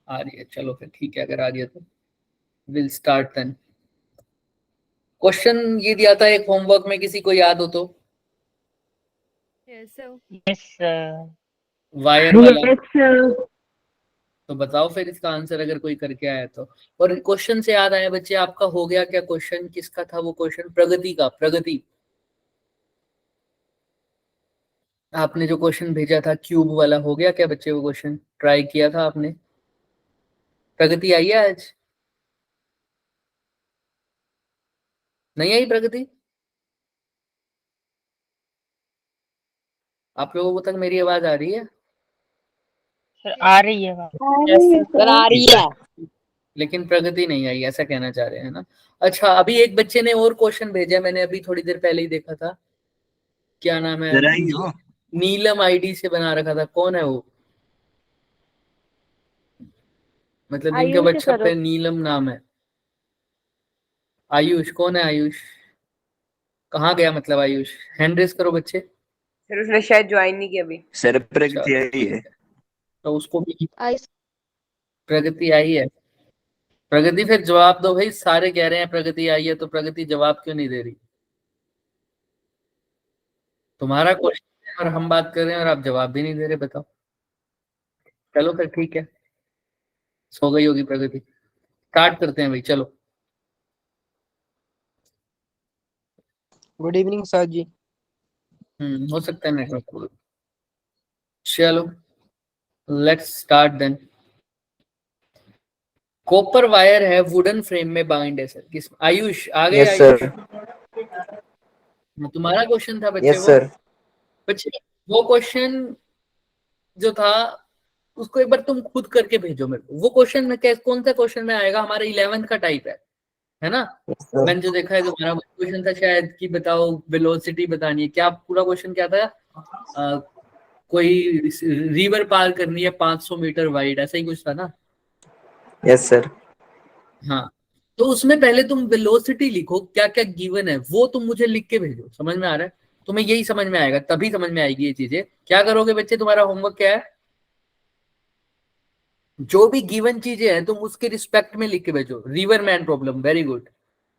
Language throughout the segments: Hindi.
आ रही है, चलो फिर ठीक है, अगर आ रही है तो विल स्टार्ट देन। क्वेश्चन ये दिया था एक होमवर्क में, किसी को याद हो तो? Yes, sir. Yes sir. Wire वाला। तो बताओ फिर इसका आंसर, अगर कोई करके आया तो। और क्वेश्चन से याद आया बच्चे, आपका हो गया क्या क्वेश्चन? किसका था वो क्वेश्चन? प्रगति का। प्रगति, आपने जो क्वेश्चन भेजा था क्यूब वाला, हो गया क्या बच्चे? वो क्वेश्चन ट्राई किया था आपने? प्रगति आई है आज? नहीं आई प्रगति? आप लोगों को तक मेरी आवाज आ रही है? सर आ रही है बात। सर आ रही है। लेकिन प्रगति नहीं आई, ऐसा कहना चाह रहे हैं ना? अच्छा, अभी एक बच्चे ने और क्वेश्चन भेजा, मैंने अभी थोड़ी देर पहले ही देखा था। क्या नाम है? नीलम आईडी से बना रखा था, कौन है वो? मतलब जिनके आयुष व्हाट्सएप सर। पे नीलम नाम है। आयुष, कौन है आयुष? कहाँ गया मतलब आयुष? हैंड रेस करो बच्चे। सर उसने शायद ज्वाइन नहीं किया अभी। सर प्रगति अच्छा, आई है। तो उसको भी आयुष प्रगति आई है। प्रगति फिर जवाब दो भाई, सारे कह रहे हैं प्रगति आई है, तो प्रगति जवाब क्यों नहीं दे रही? तुम्हारा क्वेश्चन है और हम बात कर रहे हैं और आप जवाब भी नहीं दे रहे, बताओ। चलो फिर ठीक है, सो गई होगी प्रगति। स्टार्ट करते हैं भाई, चलो। Good evening sir ji. हो सकता है नेटवर्क। चलो let's start then. Copper wire है, वुडन फ्रेम में बाइंड है सर। किस? आयुष आ गए? Yes Ayush, sir. तुम्हारा क्वेश्चन था बच्चे यस वो। सर। बच्चे वो क्वेश्चन जो था, उसको एक बार तुम खुद करके भेजो मेरे को। वो क्वेश्चन में कौन सा क्वेश्चन में आएगा? हमारा 11th का टाइप है ना? मैंने जो देखा है, तुम्हारा क्वेश्चन था शायद कि बताओ वेलोसिटी बतानी है। क्या पूरा क्वेश्चन क्या था? कोई रिवर पार करनी है 500 मीटर वाइड, ऐसा ही कुछ था ना? Yes sir. हाँ, तो उसमें पहले तुम वेलोसिटी लिखो, क्या क्या गिवन है वो तुम मुझे लिख के भेजो। समझ में आ रहा है? तुम्हें यही समझ में आएगा, तभी समझ में आएगी ये चीजें। क्या करोगे बच्चे, तुम्हारा होमवर्क क्या है? जो भी गिवन चीजें हैं तुम उसके रिस्पेक्ट में लिख के भेजो। River man problem, very good,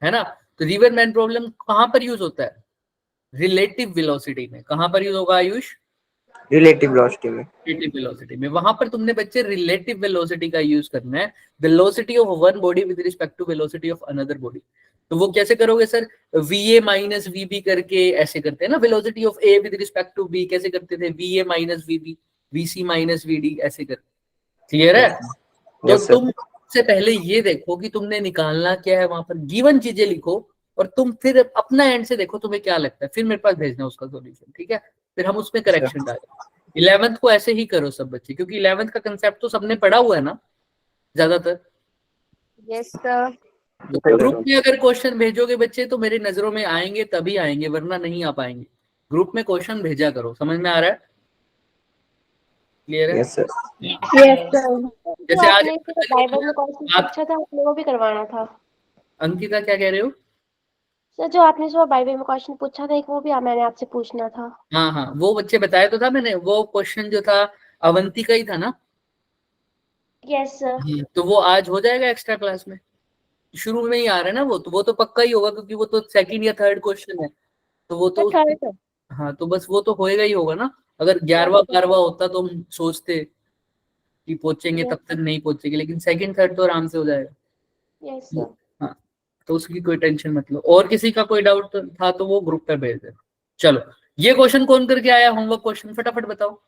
है ना? तो रिवर मैन प्रॉब्लम कहां पर यूज होता है? रिलेटिव वेलोसिटी में। कहां पर यूज होगा आयुष? रिलेटिव वेलोसिटी में। रिलेटिव वेलोसिटी में। वहां पर तुमने बच्चे रिलेटिव वेलोसिटी का यूज करना है। Velocity of one body with respect to velocity of another body. तो वो कैसे करोगे sir? V A minus v B करके ऐसे करते हैं ना। Velocity of A with respect to B कैसे करते थे? V A minus v B, v C minus v D, ऐसे करते। क्लियर है? तो यस सर। तुम से पहले ये देखो कि तुमने निकालना क्या है, वहां पर गिवन चीजें लिखो, और तुम फिर अपना एंड से देखो तुम्हें क्या लगता है, फिर मेरे पास भेजना उसका सॉल्यूशन, ठीक है? फिर हम उसमें करेक्शन डालें। 11th को ऐसे ही करो सब बच्चे, क्योंकि 11th का कंसेप्ट तो सबने पढ़ा हुआ है ना ज्यादातर। Yes sir. ग्रुप में अगर क्वेश्चन भेजोगे बच्चे तो मेरी नजरों में आएंगे, तभी आएंगे, वरना नहीं आ पाएंगे। ग्रुप में क्वेश्चन भेजा करो, समझ में आ रहा है? क्लियर है? Yes sir. Yes sir. जैसे आज आपने बाइबल में क्वेश्चन पूछा था, आपने वो भी करवाना था। अंकिता क्या कह रहे हो? सर जो आपने सुबह बाइबल में क्वेश्चन पूछा था, एक वो भी मैंने आपसे पूछना था। हाँ हाँ, वो बच्चे बताया तो था मैंने। वो क्वेश्चन जो था अवंती का ही था ना? Yes sir. तो वो आज हो जाएगा एक्स्ट्रा क्लास में। शुरू में ही आ रहा है ना वो, तो वो तो पक्का ही होगा, क्योंकि वो तो सेकंड या थर्ड क्वेश्चन है। तो वो तो थर्ड। हाँ, तो बस वो तो होएगा ही होगा ना। अगर 11वां 12वां होता तो हम सोचते कि पहुंचेंगे, तब तक नहीं पहुंचेंगे, लेकिन सेकंड थर्ड तो आराम से हो जाएगा। Yes sir. हाँ, तो उसकी कोई टेंशन मत लो। और किसी का कोई डाउट था तो वो ग्रुप पे भेज दे। चलो, ये क्वेश्चन कौन करके आया होमवर्क क्वेश्चन, फटाफट बताओ।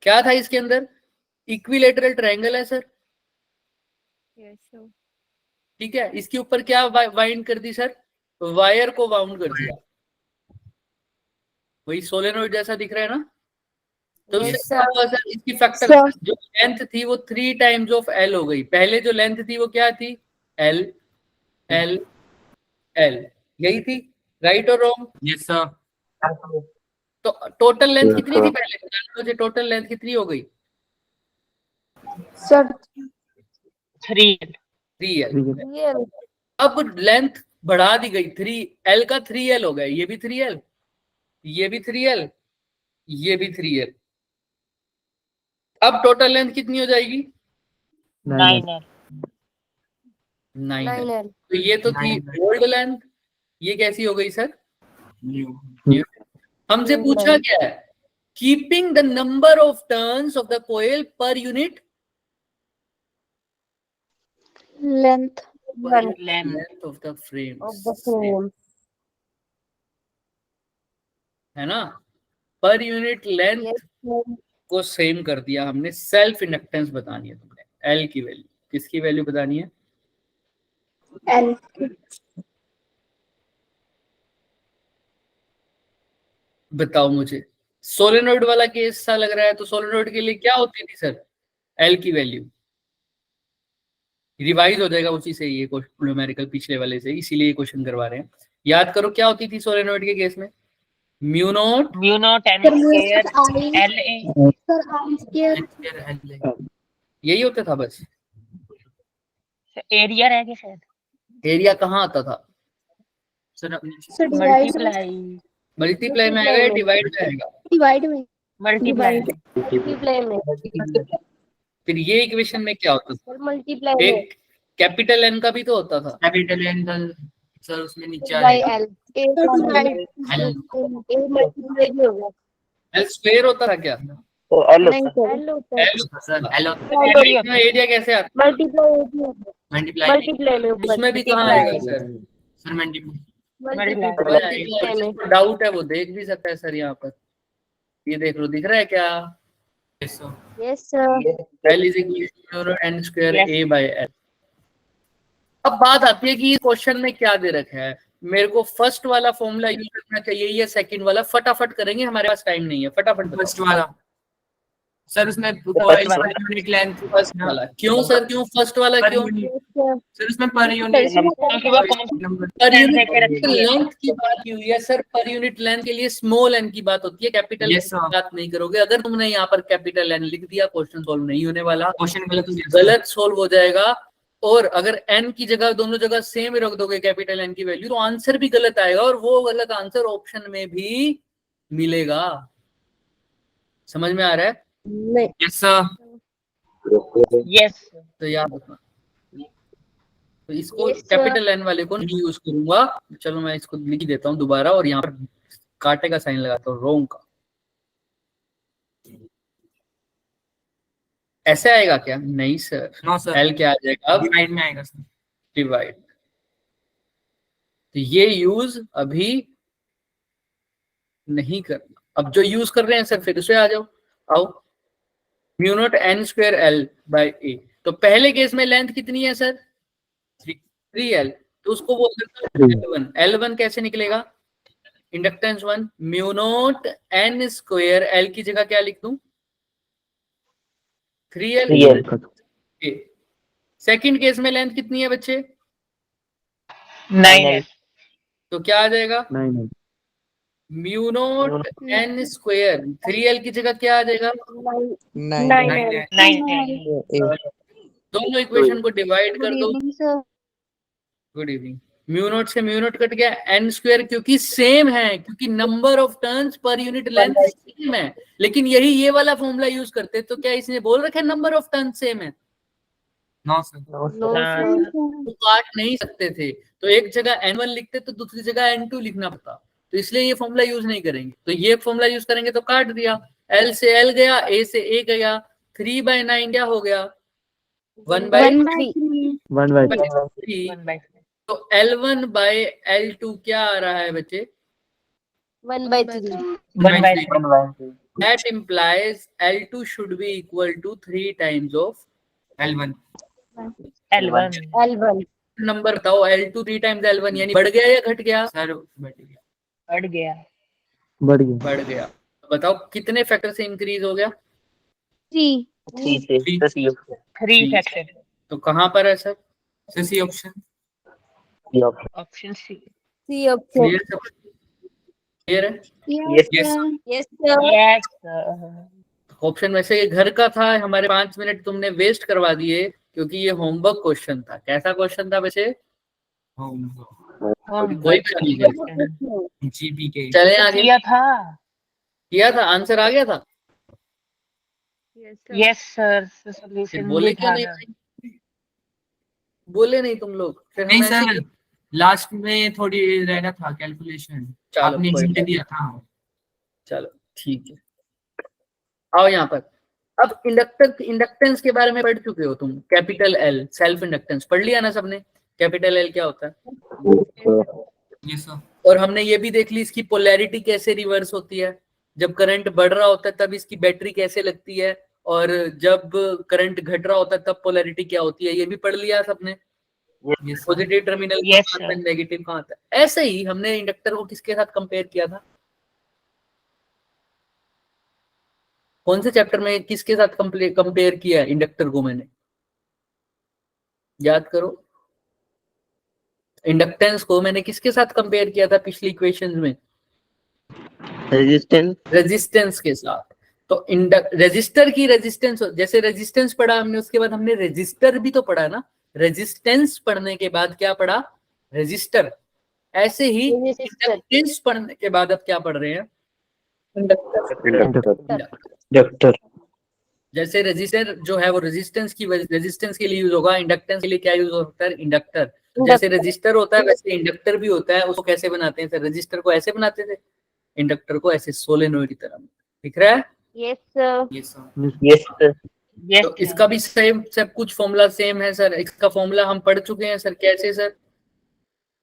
क्या था इसके अंदर? इक्विलेटरल ट्रायंगल है सर। Yes sir. ठीक है, इसके ऊपर क्या वाइंड कर दी सर? वायर को वाउंड कर दिया। वही सोलेनोइड जैसा दिख रहा है ना? तो इससे क्या हुआ सर? इसकी फैक्टर जो लेंथ थी वो 3 टाइम्स ऑफ एल हो गई। पहले जो लेंथ थी वो क्या थी? एल एल एल, यही थी, राइट और रॉन्ग? Yes sir. तो टोटल लेंथ कितनी थी पहले? मुझे टोटल लेंथ कितनी हो गई? Sir 3 3L। अब लेंथ बढ़ा दी गई, 3L का 3L हो गया, ये भी 3L, ये भी 3L, ये भी 3 है। अब टोटल लेंथ कितनी हो जाएगी? 9L। 9L। तो ये तो थी ओल्ड लेंथ, ये कैसी हो गई सर? न्यू। हमसे पूछा क्या है? Keeping the number of turns of the coil per unit length length of the frame, of the frame. है ना? पर यूनिट लेंथ को सेम कर दिया हमने। सेल्फ इंडक्टेंस बतानी है तुमने, एल की वैल्यू। किसकी वैल्यू बतानी है? एल। बताओ मुझे। सोलेनोइड वाला केस सा लग रहा है, तो सोलेनोइड के लिए क्या होती थी सर? एल की वैल्यू। रिवाइज हो जाएगा उसी से, ये क्वेश्चन न्यूमेरिकल पिछले वाले से, इसीलिए ये क्वेश्चन करवा रहे हैं। याद करो क्या होती थी सोलेनोइड के केस में? Mu naught N square LA। Sir I square. यही होता था बस। एरिया रह गया शायद। एरिया कहाँ आता था सर? मल्टीप्लाई। मल्टीप्लाई में आएगा या डिवाइड में आएगा? डिवाइड में। मल्टीप्लाई। मल्टीप्लाई में। फिर ये इक्वेशन में क्या होता था? सर मल्टीप्लाई में। एक कैपिटल एन का भी तो होता था। कैपिटल एन का सर उसमें नीचे बाय आएगा। एल। ए मल्टीप्लाई भी होगा। एल स्क्वायर होता था क्या? नहीं सर एल होता है। सर एल एरिया कैसे आता? मल्टीप्लाई मल्टीप्लाई में ऊपर। उसमें भी कहाँ आएगा सर? सर मल्टीप्लाई में। डाउट है वो देख भी सकता है सर। यहाँ पर ये देख लो, दिख रहा है क्या? Yes sir. L is equal to n square a by l। अब बात आती है कि ये क्वेश्चन में क्या दे रखा है। मेरे को फर्स्ट वाला फॉर्मूला यूज करना चाहिए या सेकंड वाला? फटाफट करेंगे, हमारे पास टाइम नहीं है, फटाफट बताओ। फर्स्ट वाला सर, उसमें यूनिट लेंथ फर्स्ट वाला क्यों सर? क्यों फर्स्ट वाला क्यों? सर उसमें पर यूनिट पर यूनिट लेंथ की बात की हुई है सर। पर यूनिट लेंथ के लिए स्मॉल एन की बात होती है, कैपिटल Yes, की बात नहीं करोगे। अगर तुमने यहाँ पर कैपिटल एन लिख दिया, क्वेश्चन सोल्व नहीं होने वाला, क्वेश्चन गलत सोल्व हो जाएगा। और अगर एन की जगह दोनों जगह सेम रख दोगे कैपिटल एन की वैल्यू, तो आंसर भी गलत आएगा, और वो गलत आंसर ऑप्शन में भी मिलेगा। समझ में आ रहा है? नहीं। Yes sir. यस। तो याद रखना। तो इसको Yes, sir. कैपिटल एन वाले को नहीं यूज करूंगा। चलो मैं इसको लिख ही देता हूँ दोबारा, और यहाँ पर कांटे का साइन लगाता हूँ, रोंग का। ऐसे आएगा क्या? नहीं सर, नो सर, एल क्या आ जाएगा अब? डिवाइड में आएगा सर। डिवाइड। तो ये यूज अभी नहीं करना। अब जो यूज कर रहे हैं सर, फिर उसे आ जाओ। आओ, mu naught N square L by A. तो पहले केस में लेंथ कितनी है सर? 3L। तो उसको वो L1। L1 कैसे निकलेगा? Inductance 1 mu naught N square L की जगह क्या लिख दूं? 3L। सेकंड केस में लेंथ कितनी है बच्चे? 9L। तो क्या आ जाएगा? Mu naught N square 3L की जगह क्या आ जाएगा? 9L। दोनों इक्वेशन को डिवाइड कर दो। Good evening. म्यू नॉट से म्यू नॉट कट गया, एन स्क्वायर क्योंकि सेम है, क्योंकि number of turns per unit length same है। लेकिन यही ये वाला फॉर्मूला यूज करते, तो क्या इसने बोल रखा है नंबर ऑफ टर्न सेम है? No sir. तो काट नहीं सकते थे, तो एक जगह n1 लिखते तो दूसरी जगह n2 लिखना पड़ता। तो इसलिए ये फॉर्मूला यूज नहीं करेंगे। तो ये फॉर्मूला यूज करेंगे तो काट दिया, l से l गया, a से a गया, 3/9 क्या हो गया? 1/3। तो L1 बाय L2 क्या आ रहा है बच्चे? 1/3। That implies L2 should be equal to 3 times of L1। L1। Number बताओ। L2 3 times L1 यानी बढ़ गया या घट गया? सर बढ़ गया। बढ़ गया। तो बताओ कितने फैक्टर से इंक्रीज हो गया? 3 फैक्टर। तो कहां पर है sir? C option. Option C. C option. Clear है? Yes sir. यस। ऑप्शन वैसे ये घर का था, हमारे 5 मिनट तुमने वेस्ट करवा दिए, क्योंकि ये होमवर्क क्वेश्चन था। कैसा क्वेश्चन था वैसे? कोई भी नहीं है। जीपी के चले आगे। किया था। किया था, आंसर आ गया था? Yes, sir. The फिर solution बोले भी क्यों था नहीं ना। भाई? बोले नहीं तुम लोग, फिर नहीं हम ऐसे सर, लास्ट में थोड़ी रहना था कैलकुलेशन, चलो आपने कोई हिंट बात दिया था। चलो ठीक है, आओ यहाँ पर। अब इंडक्टर इंडक्टेंस के बारे में पढ़ चुके हो तुम, कैपिटल एल सेल्फ इंडक्टेंस पढ़ लिया ना सबने, कैपिटल एल क्या होता है। ये सर, और हमने ये भी देख ली इसकी पोलैरिटी कैसे रिवर्स होती है, जब करंट बढ़ रहा होता है तब इसकी बैटरी कैसे लगती है, और जब करंट घट रहा होता है तब पोलैरिटी क्या होती है, ये भी पढ़ लिया सबने। ये सर, पॉजिटिव टर्मिनल Yes, कहाँ आता है, sir. नेगेटिव कहाँ आता है। ऐसे ही हमने इंडक्टर को किसके साथ कंपेयर किया था, कौन से चैप्टर में किसके साथ कंपेयर किया है इंडक्टर को मैंने, याद करो। इंडक्टेंस को मैंने किसके साथ कंपेयर किया था पिछली इक्वेशन में, रेजिस्टेंस। रेजिस्टेंस के साथ। तो रेजिस्टर की रेजिस्टेंस, जैसे रेजिस्टेंस पढ़ा हमने उसके बाद हमने रेजिस्टर भी तो पढ़ा ना, रेजिस्टेंस पढ़ने के बाद क्या पढ़ा, रेजिस्टर। ऐसे ही रेजिस्टर। इंडक्टेंस पढ़ने के बाद अब क्या पढ़ रहे हैं, इंडक्टर। जैसे रेजिस्टर जो है वो रेजिस्टेंस के लिए यूज होगा, इंडक्टेंस के लिए क्या यूज होता है, इंडक्टर। जैसे रेजिस्टर होता है वैसे इंडक्टर भी होता है। उसको कैसे बनाते हैं सर, रेजिस्टर को ऐसे बनाते थे, इंडक्टर को ऐसे सोलेनोइड की तरह, दिख रहा है। Yes sir. ये सर, यस सर। Yes, तो sir. इसका भी सेम सब कुछ फॉर्मूला सेम है सर, इसका फॉर्मूला हम पढ़ चुके हैं सर। कैसे सर,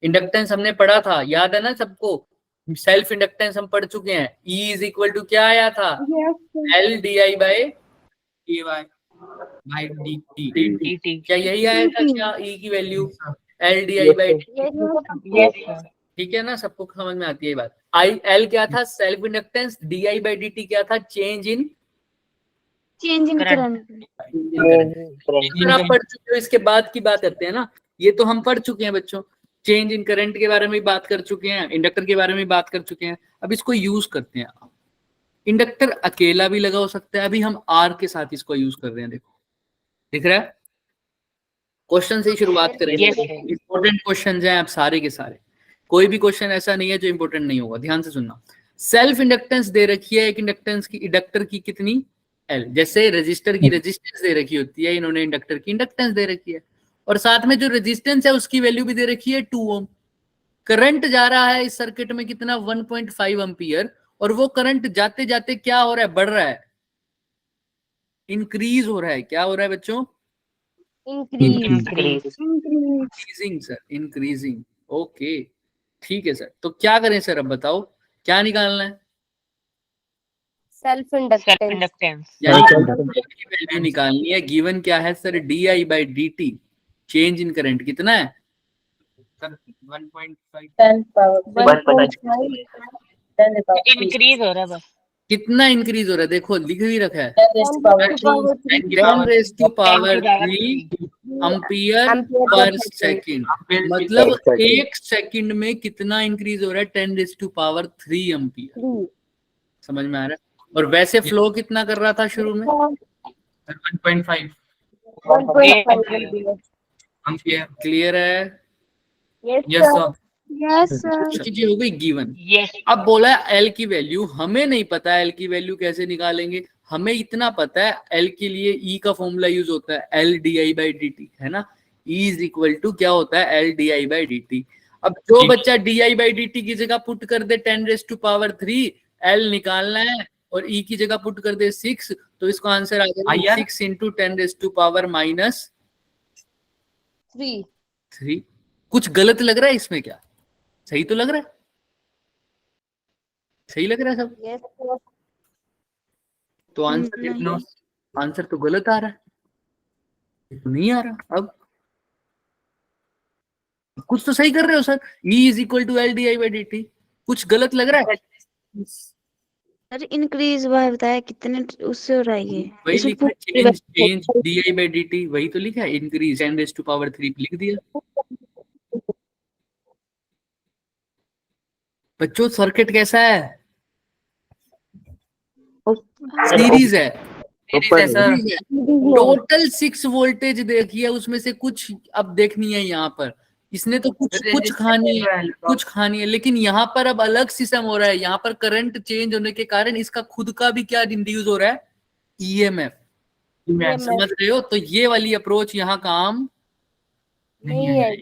इंडक्टेंस हमने पढ़ा था, याद है ना सबको, सेल्फ इंडक्टेंस हम पढ़ चुके हैं। E इज इक्वल टू क्या आया था, L D I by A Y by D T. DT. क्या यही आया था क्या, E की value L D I by, Yes, sir. ठीक है ना, सबको समझ में आती है ये बात। आई एल क्या था, self inductance, D I by D T क्या था, चेंज इन Current. आप पढ़ चुके हो। इसके बाद की बात करते हैं ना, ये तो हम पढ़ चुके हैं बच्चों, चेंज इन करंट के बारे में बात कर चुके हैं, इंडक्टर के बारे में बात कर चुके हैं। अब इसको यूज करते हैं। इंडक्टर अकेला भी लगा हो सकता है, अभी हम आर के साथ इसको यूज कर रहे हैं, देखो दिख रहा है। क्वेश्चन से ही शुरुआत करेंगे, Yes, sir. इंपॉर्टेंट क्वेश्चन हैं आप सारे के सारे, कोई भी क्वेश्चन ऐसा नहीं है जो इंपॉर्टेंट नहीं होगा, ध्यान से सुनना। सेल्फ इंडक्टेंस दे रखी है, एक इंडक्टेंस की, इंडक्टर की कितनी, एल, जैसे रेजिस्टर की रेजिस्टेंस दे रखी होती है, इन्होंने इंडक्टर की इंडक्टेंस दे रखी है, और साथ में जो रेजिस्टेंस है उसकी वैल्यू भी दे रखी है 2 ओम। करंट जा रहा है इस सर्किट में कितना, 1.5 एम्पियर, और वो करंट जाते जाते क्या हो रहा है, बढ़ रहा है, इंक्रीज हो रहा है। क्या हो रहा है बच्चों, Increase. Increasing sir, increasing. Okay ठीक है सर, तो क्या करें सर, अब बताओ क्या निकालना है, सेल्फ Self इंडक्टेंस। inductance. यानी की वैल्यू निकालनी है। गिवन क्या है sir, D I by D T, change in current कितना है, सर 1.5 Increase हो रहा है बस. कितना इंक्रीज हो रहा है, देखो लिख भी रखा है, 10 raise to power 3 3 ampere per second, मतलब एक सेकंड में कितना इंक्रीज हो रहा है, 10 टू पावर 3 एम्पियर। समझ में आ रहा है। और वैसे फ्लो कितना कर रहा था शुरू में, 1.5 एम्पियर। क्लियर है। यस सर, चीजें हो गई गिवन। Yes. अब बोला एल की वैल्यू, हमें नहीं पता एल की वैल्यू कैसे निकालेंगे, हमें इतना पता है एल के लिए ई का फॉर्मूला यूज होता है, L D I by D T, है ना। ई इज इक्वल टू क्या होता है, L D I by D T. अब जो बच्चा D I by D T की जगह पुट कर दे 10 टू पावर 3, एल निकालना है, और ई की जगह पुट कर दे 6, तो इसको आंसर आ जाएगा 6 इंटू 10 टू पावर माइनस 3। कुछ गलत लग रहा है इसमें क्या, सही तो लग रहा है, सही लग रहा है सब। तो आंसर तो गलत आ रहा है, तो नहीं आ रहा। अब कुछ तो सही कर रहे हो sir, E is equal to L D I by D T, कुछ गलत लग रहा है। अरे इंक्रीज हुआ है, बताया कितने उससे हो रहा है ये। वही इसमें लिखा पूरी है, change D I by D T, वही तो लिखा है, इंक्रीज 10 टू पावर 3 लिख दिया। बच्चों सर्किट कैसा है, सीरीज है, टोटल 6 वोल्टेज देखिए, उसमें से कुछ अब देखनी है यहाँ पर, इसने तो कुछ खानी है, लेकिन यहाँ पर अब अलग सिस्टम हो रहा है। यहाँ पर करंट चेंज होने के कारण इसका खुद का भी क्या इंड्यूस हो रहा है, ईएमएफ। समझ रहे हो? तो ये वाली अप्रोच यहाँ काम नहीं है।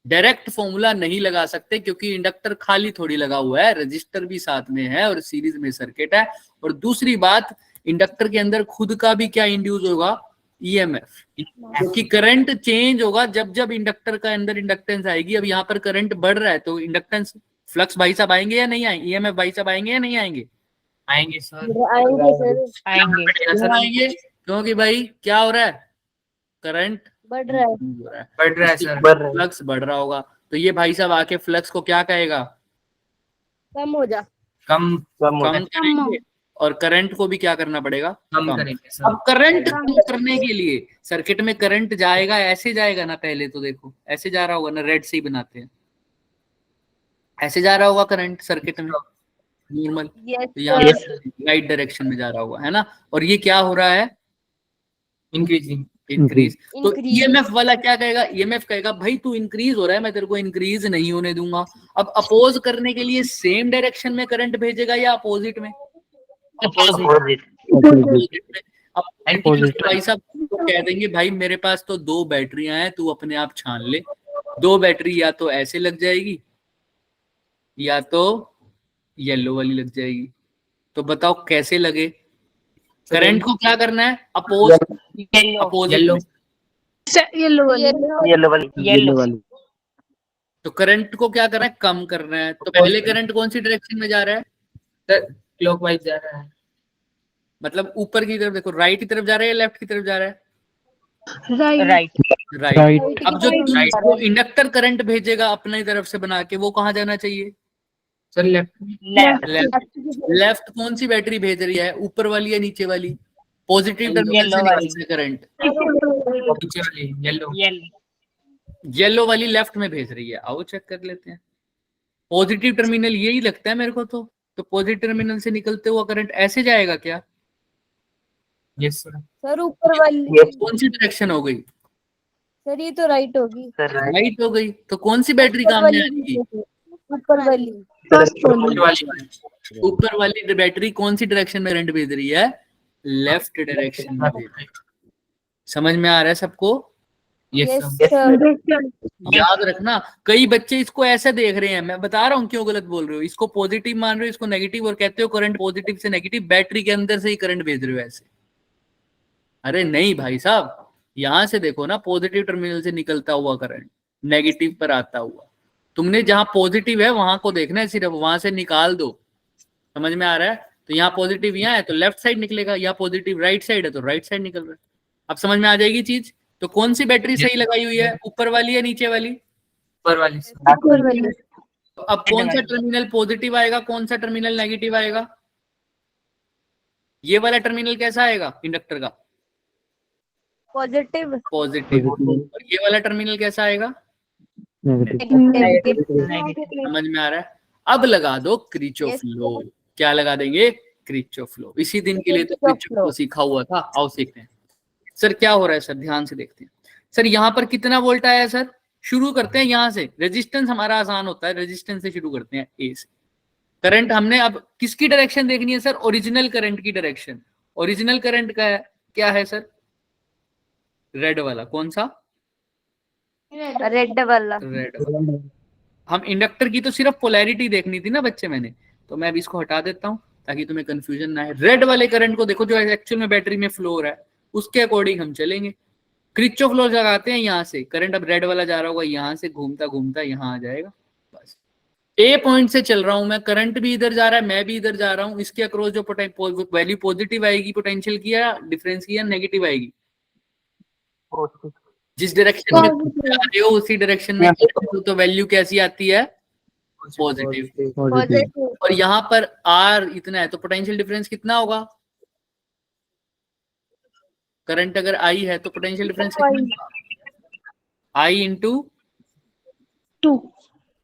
डायरेक्ट फॉर्मूला नहीं लगा सकते क्योंकि इंडक्टर खाली थोड़ी लगा हुआ है, रजिस्टर भी साथ में है और सीरीज में सर्किट है। और दूसरी बात, इंडक्टर के अंदर खुद का भी क्या इंड्यूस होगा, ईएमएफ, क्योंकि करंट चेंज होगा जब जब इंडक्टर का अंदर इंडक्टेंस आएगी। अब यहाँ पर करंट बढ़ रहा है तो इंडक्टेंस फ्लक्स भाई साहब आएंगे या नहीं आएंगे, ईएमएफ भाई साहब आएंगे या नहीं आएंगे? आएंगे सर, आएंगे। आएंगे, क्योंकि भाई क्या हो रहा है, करंट बढ़ रहा है, बढ़ रहा है सर, फ्लक्स बढ़ रहा होगा। तो ये भाई साहब आके फ्लक्स को क्या कहेगा, कम हो जा, कम करेंगे, और करंट को भी क्या करना पड़ेगा, कम करेंगे सर। अब करंट कम करने के लिए सर्किट में करंट जाएगा, ऐसे जाएगा ना, पहले तो देखो ऐसे जा रहा होगा ना, रेड से ही बनाते हैं, ऐसे जा रहा होगा करंट सर्किट में नॉर्मल, तो यहाँ राइट डायरेक्शन में जा रहा होगा, है ना। और ये क्या हो रहा है, इंक्रीज। तो ईएमएफ वाला क्या कहेगा, ईएमएफ कहेगा भाई तू इंक्रीज हो रहा है, मैं तेरे को इंक्रीज नहीं होने दूंगा। अब अपोज करने के लिए सेम डायरेक्शन में करंट भेजेगा या अपोजिट में, भाई साहब तो कह देंगे भाई मेरे पास तो 2 बैटरियां हैं, तू अपने आप छान ले। 2 बैटरी या तो ऐसे लग जाएगी या तो येलो वाली लग जाएगी। तो बताओ कैसे लगे, करंट को क्या करना है, अपोज, येलो वाली। तो करंट को क्या करना है, कम करना है। तो पहले करंट कौन सी डायरेक्शन में जा रहा है, क्लॉकवाइज जा रहा है, मतलब ऊपर की तरफ देखो, राइट की तरफ जा रहा है या लेफ्ट की तरफ जा रहा है, राइट। अब जो इंडक्टर करंट भेजेगा अपनी तरफ से बना के, वो कहाँ जाना चाहिए, सर लेफ्ट। कौन सी बैटरी भेज रही है, ऊपर वाली या नीचे वाली, पॉजिटिव टर्मिनल से निकलता है करंट, नीचे वाली येलो, येलो वाली लेफ्ट में भेज रही है। आओ चेक कर लेते हैं, पॉजिटिव टर्मिनल यही लगता है मेरे को तो पॉजिटिव टर्मिनल से निकलते हुआ करंट ऐसे जाएगा क्या, यस सर ऊपर वाली, कौन सी डायरेक्शन हो गई, सर ये तो राइट होगी, राइट हो गई। तो कौन सी बैटरी काम में आएगी, ऊपर वाली, ऊपर वाली बैटरी कौन सी डायरेक्शन में करंट भेज रही है, लेफ्ट डायरेक्शन में भेज रही है। समझ में आ रहा है सबको, यस सर, याद रखना। कई बच्चे इसको ऐसे देख रहे हैं, मैं बता रहा हूँ क्यों गलत बोल रहे हो, इसको पॉजिटिव मान रहे हो, इसको नेगेटिव, और कहते हो करंट पॉजिटिव से नेगेटिव, बैटरी के अंदर से ही करंट भेज रहे हो ऐसे। अरे नहीं भाई साहब, यहां से देखो ना, पॉजिटिव टर्मिनल से निकलता हुआ करंट नेगेटिव पर आता हुआ, तुमने जहां पॉजिटिव है वहां को देखना है, सिर्फ वहां से निकाल दो। समझ में आ रहा है, तो यहाँ पॉजिटिव यहाँ है तो लेफ्ट साइड निकलेगा, यहाँ पॉजिटिव राइट साइड है तो राइट साइड निकल रहा है। अब समझ में आ जाएगी चीज। तो कौन सी बैटरी सही लगाई हुई है, ऊपर वाली या नीचे वाली, ऊपर वाली। तो अब कौन सा टर्मिनल पॉजिटिव आएगा, कौन सा टर्मिनल नेगेटिव आएगा, ये वाला टर्मिनल कैसा आएगा इंडक्टर का, पॉजिटिव, और ये वाला टर्मिनल कैसा आएगा, समझ में आ रहा है। अब लगा दो क्रिचॉफ लॉ, क्या लगा देंगे, क्रिचॉफ लॉ। इसी दिन के लिए तो क्रिचॉफ लॉ सीखा हुआ था। आओ सीखते हैं सर क्या हो रहा है, सर ध्यान से देखते हैं। सर यहाँ पर कितना वोल्ट आया सर, शुरू करते हैं यहाँ से, रेजिस्टेंस हमारा आसान होता है, रेजिस्टेंस से शुरू करते हैं, ए से। करंट हमने अब किसकी डायरेक्शन देखनी है सर, ओरिजिनल करंट की डायरेक्शन। ओरिजिनल करंट का क्या है सर, रेड वाला, कौन सा, रेड वाला, रेड। हम इंडक्टर की तो सिर्फ पोलैरिटी देखनी थी ना बच्चे मैंने, तो मैं अभी इसको हटा देता हूं ताकि तुम्हें कंफ्यूजन ना है। रेड वाले करंट को देखो जो एक्चुअल में बैटरी में फ्लो हो रहा है, उसके अकॉर्डिंग हम चलेंगे। क्रिचॉफ लॉ लगाते हैं, यहाँ से करंट अब रेड वाला जा रहा होगा, यहाँ से घूमता घूमता यहाँ आ जाएगा। बस ए पॉइंट से चल रहा हूं मैं, करंट भी इधर जा रहा है, मैं भी इधर जा रहा हूं, इसके अक्रॉस जो वैल्यू पॉजिटिव आएगी पोटेंशियल की या डिफरेंस की, या नेगेटिव आएगी, जिस डायरेक्शन में जा रहे हो उसी डायरेक्शन में तो वैल्यू कैसी आती है, पॉजिटिव। और यहाँ पर आर इतना है तो पोटेंशियल डिफरेंस कितना होगा, करंट अगर आई है तो पोटेंशियल डिफरेंस कितना होगा, आई इंटू टू,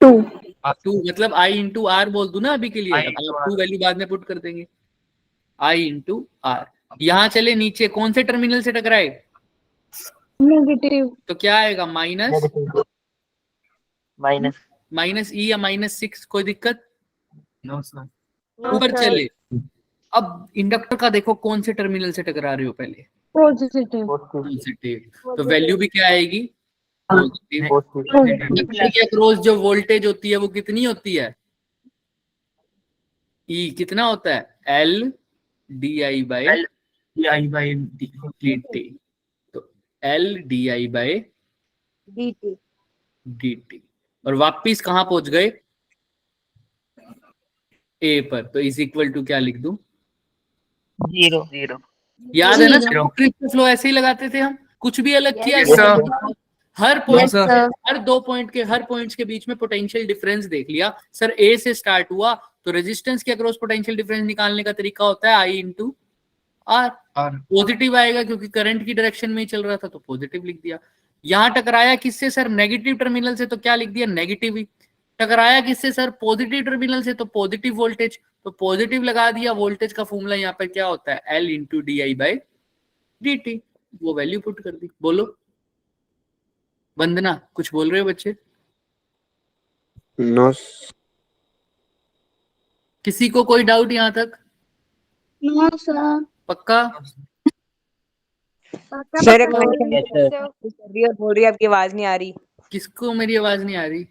मतलब आई इंटू आर बोल दूं ना अभी के लिए, टू वैल्यू बाद में पुट कर देंगे, आई इंटू आर। यहाँ चले नीचे, कौन से टर्मिनल से टकराए, नेगेटिव, तो क्या आएगा, माइनस माइनस ई या -6, कोई दिक्कत? No sir. ऊपर चले। अब इंडक्टर का देखो कौन से टर्मिनल से टकरा रहे हो पहले? पॉजिटिव। पॉजिटिव, तो वैल्यू भी क्या आएगी? पॉजिटिव। इंडक्टर के अक्रॉस जो वोल्टेज होती है वो कितनी होती है? ई कितना होता है? L D I by D T. तो L D I by D T. और वापिस कहां पहुंच गए? ए पर। तो इज इक्वल टू क्या लिख दूं? 0। याद है ना? Zero. फ्लो ऐसे ही लगाते थे हम, कुछ भी अलग किया? Yes, sir. हर No, पॉइंट sir. हर 2 पॉइंट के हर पॉइंट्स के बीच में पोटेंशियल डिफरेंस देख लिया सर। ए से स्टार्ट हुआ तो रेजिस्टेंस के अक्रॉस पोटेंशियल डिफरेंस निकालने का तरीका होता है आई इंटू आर। पॉजिटिव आएगा क्योंकि करंट की डायरेक्शन में ही चल रहा था तो पॉजिटिव लिख दिया। यहां टकराया किससे सर? नेगेटिव टर्मिनल से, तो क्या लिख दिया? नेगेटिव ही। टकराया किससे सर? पॉजिटिव टर्मिनल से, तो पॉजिटिव वोल्टेज, तो पॉजिटिव लगा दिया। वोल्टेज का फॉर्मूला यहाँ पर क्या होता है? L into D I by D T. वो वैल्यू पुट कर दी। बोलो वंदना, कुछ बोल रहे हो बच्चे? नो किसी को कोई डाउट यहाँ तक? पक्का? सर एक मिनट कर रही है और बोल रही है आपकी आवाज नहीं आ रही। किसको मेरी आवाज नहीं आ रही?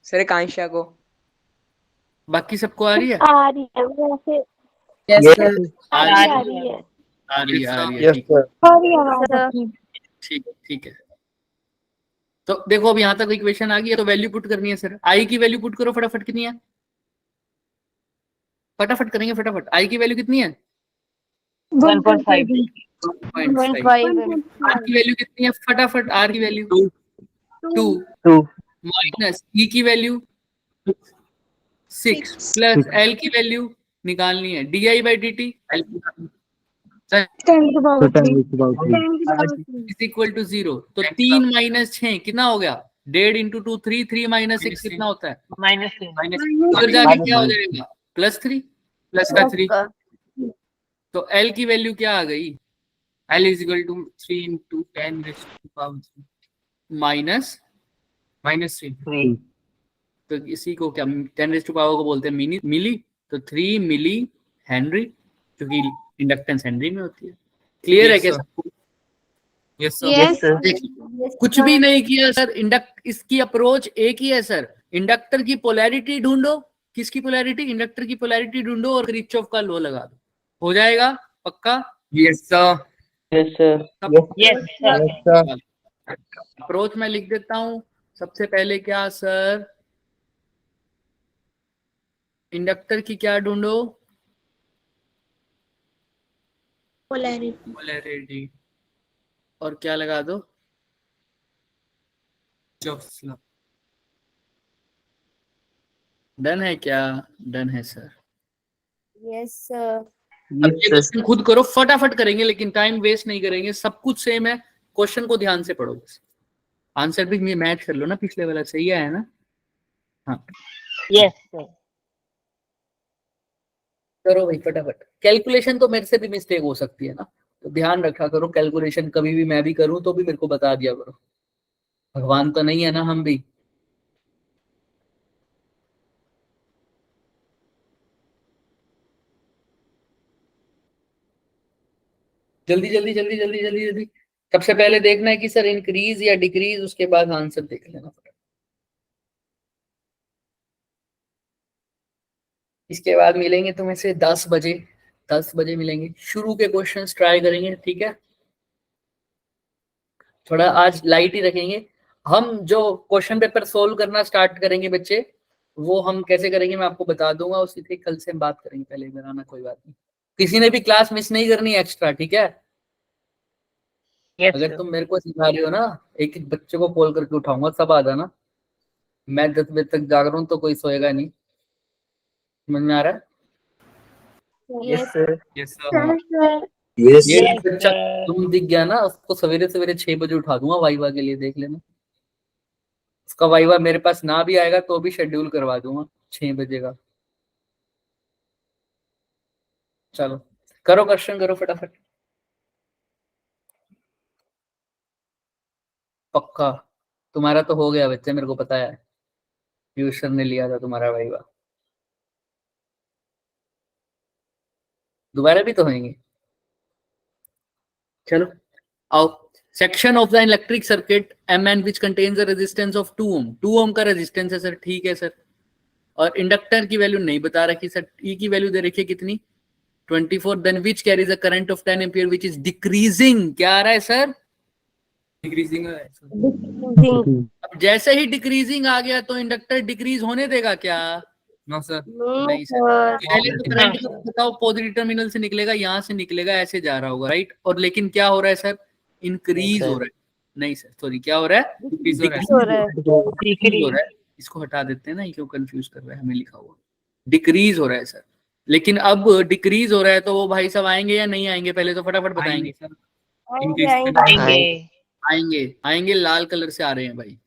सर कांक्षा को। बाकी सबको आ रही है? आ रही है वैसे। आ आ रही रही है। आ रही है, आ रही है, यस ठीक सर। आ रही है आवाज आपकी। ठीक है। तो देखो अब यहाँ तक इक्वेशन आ गई है तो वैल्यू पुट करनी है सर। आई की वैल्यू पुट करो फटाफट। कितनी है? फटाफट करेंगे फटाफट। आई की वैल्यू कितनी है? 1.5। 1.5। आर की वैल्यू कितनी है? फटाफट। आर की वैल्यू 2 माइनस ई की वैल्यू 6 प्लस एल की वैल्यू निकालनी है D I by D T is equal to 0। तो 3 माइनस 6 कितना हो गया? 1.5 इंटू 2 3, 3 माइनस 6 कितना होता है? -3। उधर जाके क्या हो जाएगा? +3 प्लस का 3। तो एल की वैल्यू क्या आ गई? L is equal to 3 into 10 raised to the power 3. -3. तो इसी को क्या 10 रेज़ टू पावर को बोलते हैं मिली। तो 3 मिली हेनरी, क्योंकि इंडक्टेंस हेनरी में होती है। क्लियर है Yes, क्या sir. सबको? Yes, sir. देखिए, कुछ भी नहीं किया सर। इसकी अप्रोच एक ही है सर। इंडक्टर की पोलैरिटी ढूंढो। किसकी पोलैरिटी? इंडक्टर की पोलैरिटी ढूंढो और किरचॉफ का लॉ लगा दो, हो जाएगा। पक्का? Yes, sir. अप्रोच मैं लिख देता हूं। सबसे पहले क्या सर? इंडक्टर की क्या ढूंढो? Polarity. और क्या लगा दो? Kirchhoff's law. डन है क्या? डन है सर। Yes sir. अब ये क्वेश्चन खुद करो, फटाफट करेंगे लेकिन टाइम वेस्ट नहीं करेंगे। सब कुछ सेम है, क्वेश्चन को ध्यान से पढ़ो बस। आंसर भी मैच कर लो ना, पिछले वाला सही है ना? हाँ करो भाई फटाफट। कैलकुलेशन तो मेरे से भी मिस्टेक हो सकती है ना, तो ध्यान रखा करो। कैलकुलेशन कभी भी मैं भी करूं तो भी मेरे को बता दिया करो। भगवान तो नहीं है ना, हम भी। जल्दी जल्दी जल्दी जल्दी जल्दी जल्दी। सबसे पहले देखना है कि सर इंक्रीज या डिक्रीज, उसके बाद आंसर देख लेना। इसके बाद मिलेंगे तुम्हें से 10 बजे। 10 बजे मिलेंगे। शुरू के क्वेश्चंस ट्राई करेंगे, ठीक है? थोड़ा आज लाइट ही रखेंगे। हम जो क्वेश्चन पेपर सोल्व करना स्टार्ट करेंगे बच्चे, वो हम कैसे करेंगे मैं आपको बता दूंगा। उसी से कल से हम बात करेंगे। पहले बनाना, कोई बात नहीं। किसी ने भी क्लास मिस नहीं करनी एक्स्ट्रा, ठीक है? अगर तुम मेरे को सिखा रहे हो ना, एक एक बच्चे को कॉल करके उठाऊंगा, सब आ जाना। मैं 10 बजे तक जाग रहा हूँ तो कोई सोएगा नहीं। समझ में आ रहा है? Yes Yes, sir. ये बच्चा तुम दिख गया ना, उसको सवेरे सवेरे 6 बजे उठा दूंगा वाइवा के लिए, देख लेना। उसका वाइवा मेरे पास ना भी आएगा तो भी शेड्यूल करवा दूंगा 6 बजे का। चलो करो क्वेश्चन, करो फटाफट। पक्का तुम्हारा तो हो गया बच्चे, मेरे को पता है, ट्यूशन ने लिया था तुम्हारा वाइवा। दोबारा भी तो होंगे। चलो आओ, section of the electric circuit Mn which contains the resistance of 2 ओम। 2 ओम का रेजिस्टेंस है सर, ठीक है सर। और इंडक्टर की वैल्यू नहीं बता रखी सर, ई की वैल्यू दे रखी है कितनी 24, then which carries a current of 10 ampere which is decreasing. क्या आ रहा है सर? डिक्रीजिंग है। अब जैसे ही डिक्रीजिंग आ गया तो इंडक्टर डिक्रीज होने देगा क्या? No sir. नहीं सर, पहले तो करंट को बताओ पॉजिटिव टर्मिनल से निकलेगा, यहाँ से निकलेगा, ऐसे जा रहा होगा, राइट। और लेकिन क्या हो रहा है सर? इंक्रीज हो रहा है। नहीं सर सॉरी, क्या हो रहा है? Decrease हो रहा है। Decrease हो रहा है। इसको हटा देते हैं ना, ये क्यों कंफ्यूज कर रहा है, हमें लिखा हुआ डिक्रीज हो रहा है सर। लेकिन अब डिक्रीज हो रहा है तो वो भाई सब आएंगे या नहीं आएंगे? पहले तो फटाफट बताएंगे। सर। आएंगे। आएंगे आएंगे, लाल कलर से आ रहे हैं भाई,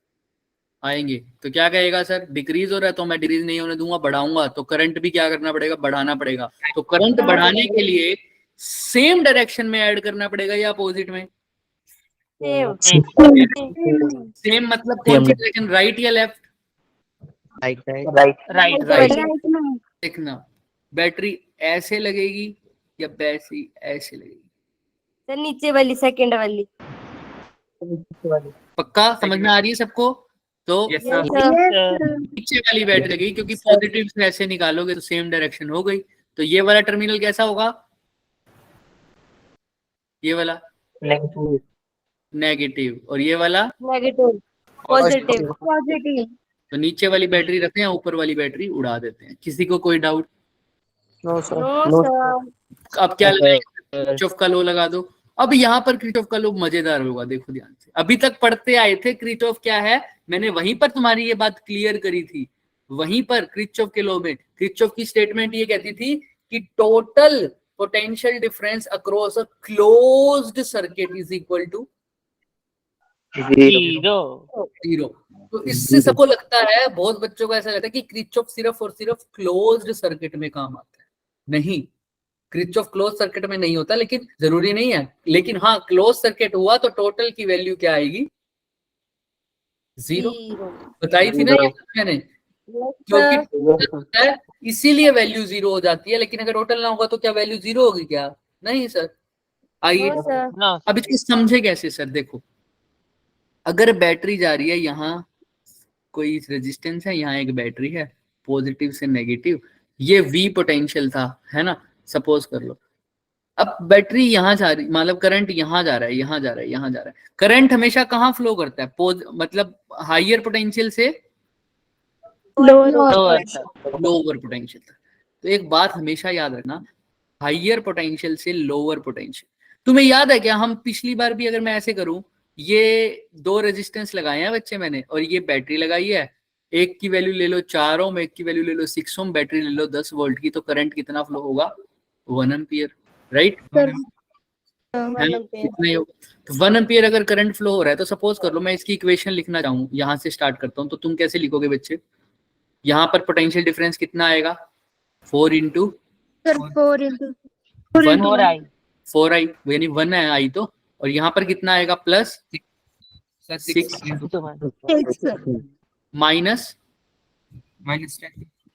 आएंगे। तो क्या कहेगा सर? डिक्रीज हो रहा है तो मैं डिक्रीज नहीं होने दूंगा, बढ़ाऊंगा, तो करंट भी क्या करना पड़ेगा? बढ़ाना पड़ेगा। तो करंट बढ़ाने के लिए सेम डायरेक्शन में ऐड करना पड़ेगा या अपोजिट में? सेम मतलब कौन सी डायरेक्शन, राइट या लेफ्ट? राइट। देखना, बैटरी ऐसे लगेगी या बैटरी ऐसे लगेगी? सर नीचे वाली, सेकंड वाली। पक्का समझ में आ रही है सबको? तो Yes, sir. नीचे वाली बैटरी लगेगी, क्योंकि पॉजिटिव से ऐसे निकालोगे तो सेम डायरेक्शन हो गई। तो ये वाला टर्मिनल कैसा होगा? ये वाला नेगेटिव, और ये वाला नेगेटिव, पॉजिटिव। तो नीचे वाली बैटरी रखते हैं, ऊपर वाली बैटरी उड़ा देते हैं। किसी को कोई doubt? No sir. No sir. अब क्या लगाएंगे? क्रिचॉफ का लॉ लगा दो। अब यहाँ पर क्रिचॉफ का लॉ मजेदार होगा, देखो ध्यान से। अभी तक पढ़ते आए थे क्रिचॉफ क्या है, मैंने वहीं पर तुम्हारी ये बात क्लियर करी थी। वहीं पर क्रिचॉफ के लॉ में क्रिचॉफ की स्टेटमेंट ये कहती थी कि total potential difference across a closed circuit is equal to zero. तो इससे सबको लगता है, बहुत बच्चों को ऐसा लगता है कि क्रिचॉफ सिर्फ और सिर्फ क्लोज्ड सर्किट में काम आता है। नहीं, क्रिचॉफ क्लोज सर्किट में नहीं होता, लेकिन जरूरी नहीं है। लेकिन हाँ, क्लोज सर्किट हुआ तो टोटल की वैल्यू क्या आएगी? जीरो। बताई थी ना ये मैंने, क्योंकि इसीलिए वैल्यू जीरो हो जाती है। लेकिन अगर टोटल ना होगा तो क्या वैल्यू जीरो होगी क्या? नहीं सर। आइए अब इसको समझे कैसे सर। देखो, अगर बैटरी जा रही है, यहाँ कोई रेजिस्टेंस है, यहाँ एक बैटरी है, पॉजिटिव से नेगेटिव, ये V पोटेंशियल था, है ना, सपोज कर लो। अब बैटरी यहाँ जा रही, मतलब करंट यहाँ जा रहा है, यहाँ जा रहा है, यहाँ जा रहा है। करंट हमेशा कहाँ फ्लो करता है? मतलब हाइयर पोटेंशियल से लोअर पोटेंशियल तक। तो एक बात हमेशा याद रखना, हाइयर पोटेंशियल से लोअर पोटेंशियल। तुम्हें याद है क्या, हम पिछली बार भी अगर मैं ऐसे करूं, ये दो रेजिस्टेंस लगाए हैं बच्चे मैंने, और ये बैटरी लगाई है, एक की वैल्यू ले लो 4 ओम, एक की वैल्यू ले लो 6 ओम, बैटरी ले लो 10 वोल्ट की, तो करंट कितना फ्लो होगा? 1 एम्पियर, राइट? कितने होगा? तो 1 एम्पियर अगर करंट फ्लो हो रहा है, तो सपोज कर लो मैं इसकी इक्वेशन लिखना चाहूँ, यहाँ से स्टार्ट करता हूँ, तो तुम कैसे लिखोगे बच्चे? यहाँ पर पोटेंशियल डिफरेंस कितना आएगा? 4 इंटू 4i, यानी 1 है आई तो, और यहाँ पर कितना आएगा? Plus 6 minus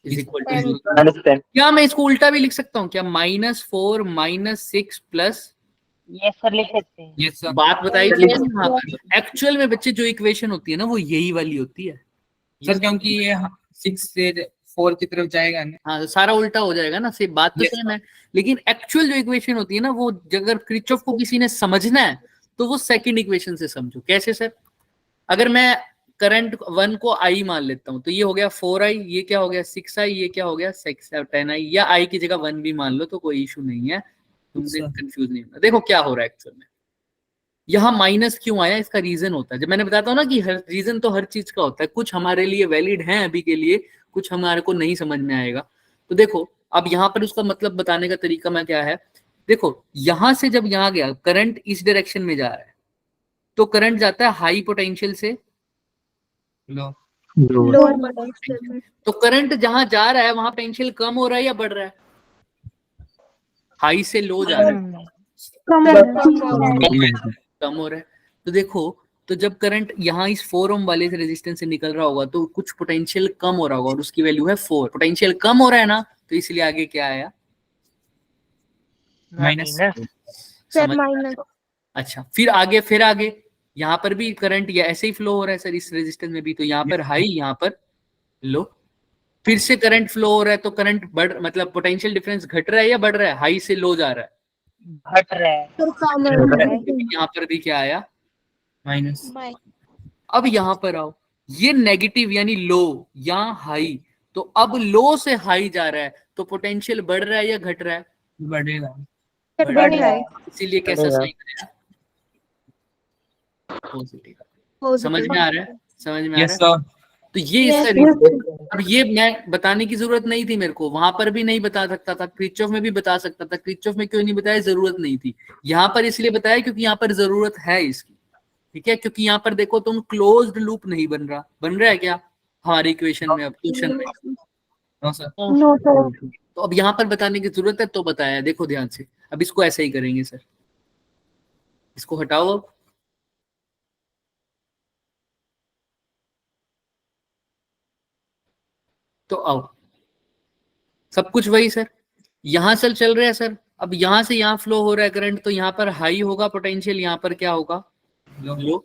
is equal to, क्या मैं इसको उल्टा भी लिख सकता हूँ क्या? -4 -6 प्लस, यस सर लिख सकते हैं। Yes sir. बात बताई थी एक्चुअल में बच्चे, जो इक्वेशन होती है ना वो यही वाली होती है सर, क्योंकि ये 6 से 4 की तरफ जाएगा ना। हाँ, सारा उल्टा हो जाएगा ना, सिर्फ बात तो Yes, सेम है। लेकिन एक्चुअल जो इक्वेशन होती है ना, वो अगर क्रिचॉफ को किसी ने समझना है तो वो सेकंड इक्वेशन से समझो। कैसे सर? अगर मैं करंट 1 को आई मान लेता हूँ, तो ये हो गया 4i, ये क्या हो गया 6i, ये क्या हो गया 10i, या i की जगह 1 भी मान लो तो कोई इशू नहीं है, तुमसे कंफ्यूज नहीं होना। देखो क्या हो रहा है एक्चुअल में, यहाँ माइनस क्यों आया, इसका रीजन होता है। जब मैंने बताता हूँ ना कि हर रीजन तो हर चीज का होता है, कुछ हमारे लिए वैलिड है अभी के लिए, कुछ हमारे को नहीं समझ में आएगा। तो देखो अब यहाँ पर उसका मतलब बताने का तरीका मैं क्या है, देखो यहां से जब यहाँ गया करंट इस डायरेक्शन में जा रहा है, तो करंट जाता है हाई पोटेंशियल से लो। तो करंट जहां जा रहा है वहां पोटेंशियल कम हो रहा है या बढ़ रहा है? हाई से लो जा रहा है, कम हो रहा है। तो देखो तो जब करंट यहाँ इस 4 ओम वाले से रेजिस्टेंस से निकल रहा होगा तो कुछ पोटेंशियल कम हो रहा होगा और उसकी वैल्यू है 4। पोटेंशियल कम हो रहा है ना, तो इसलिए आगे क्या आया? माइनस। समझ में आया? अच्छा, फिर आगे यहाँ पर भी करंट या ऐसे ही फ्लो हो रहा है सर इस रेजिस्टेंस में भी, तो यहाँ पर हाई, यहाँ पर लो, फिर से करंट फ्लो हो रहा है, तो करंट बढ़ मतलब पोटेंशियल डिफरेंस घट रहा है या बढ़ रहा है? हाई से लो जा रहा है, घट रहा है। यहाँ पर भी क्या आया? माइनस। अब यहाँ पर आओ, ये नेगेटिव यानी लो या हाई, तो अब लो से हाई जा रहा है तो पोटेंशियल बढ़ रहा है या घट रहा है? बढ़ेगा। बढ़ रहा है। इसीलिए कैसा साइन आया? पॉजिटिव। समझ में आ रहा है? समझ में आ यस रहा है? सर। तो ये इसका रीजन। अब ये मैं बताने की जरूरत नहीं थी मेरे को, वहां पर भी नहीं बता सकता था, क्रिचॉफ में भी बता सकता था। क्रिचॉफ में क्यों नहीं बताया? जरूरत नहीं थी। यहाँ पर इसलिए बताया क्योंकि यहाँ पर जरूरत है इसकी, ठीक है? क्योंकि यहाँ पर देखो तुम क्लोज्ड लूप नहीं बन रहा है क्या हमारी इक्वेशन में, अब क्वेश्चन में? No sir. तो अब यहाँ पर बताने की जरूरत है तो बताया, देखो ध्यान से। अब इसको ऐसे ही करेंगे सर, इसको हटाओ अब। तो आओ, सब कुछ वही सर, यहां से चल रहा है सर। अब यहां से यहां फ्लो हो रहा है करंट, तो यहाँ पर हाई होगा पोटेंशियल, यहाँ पर क्या होगा? लो,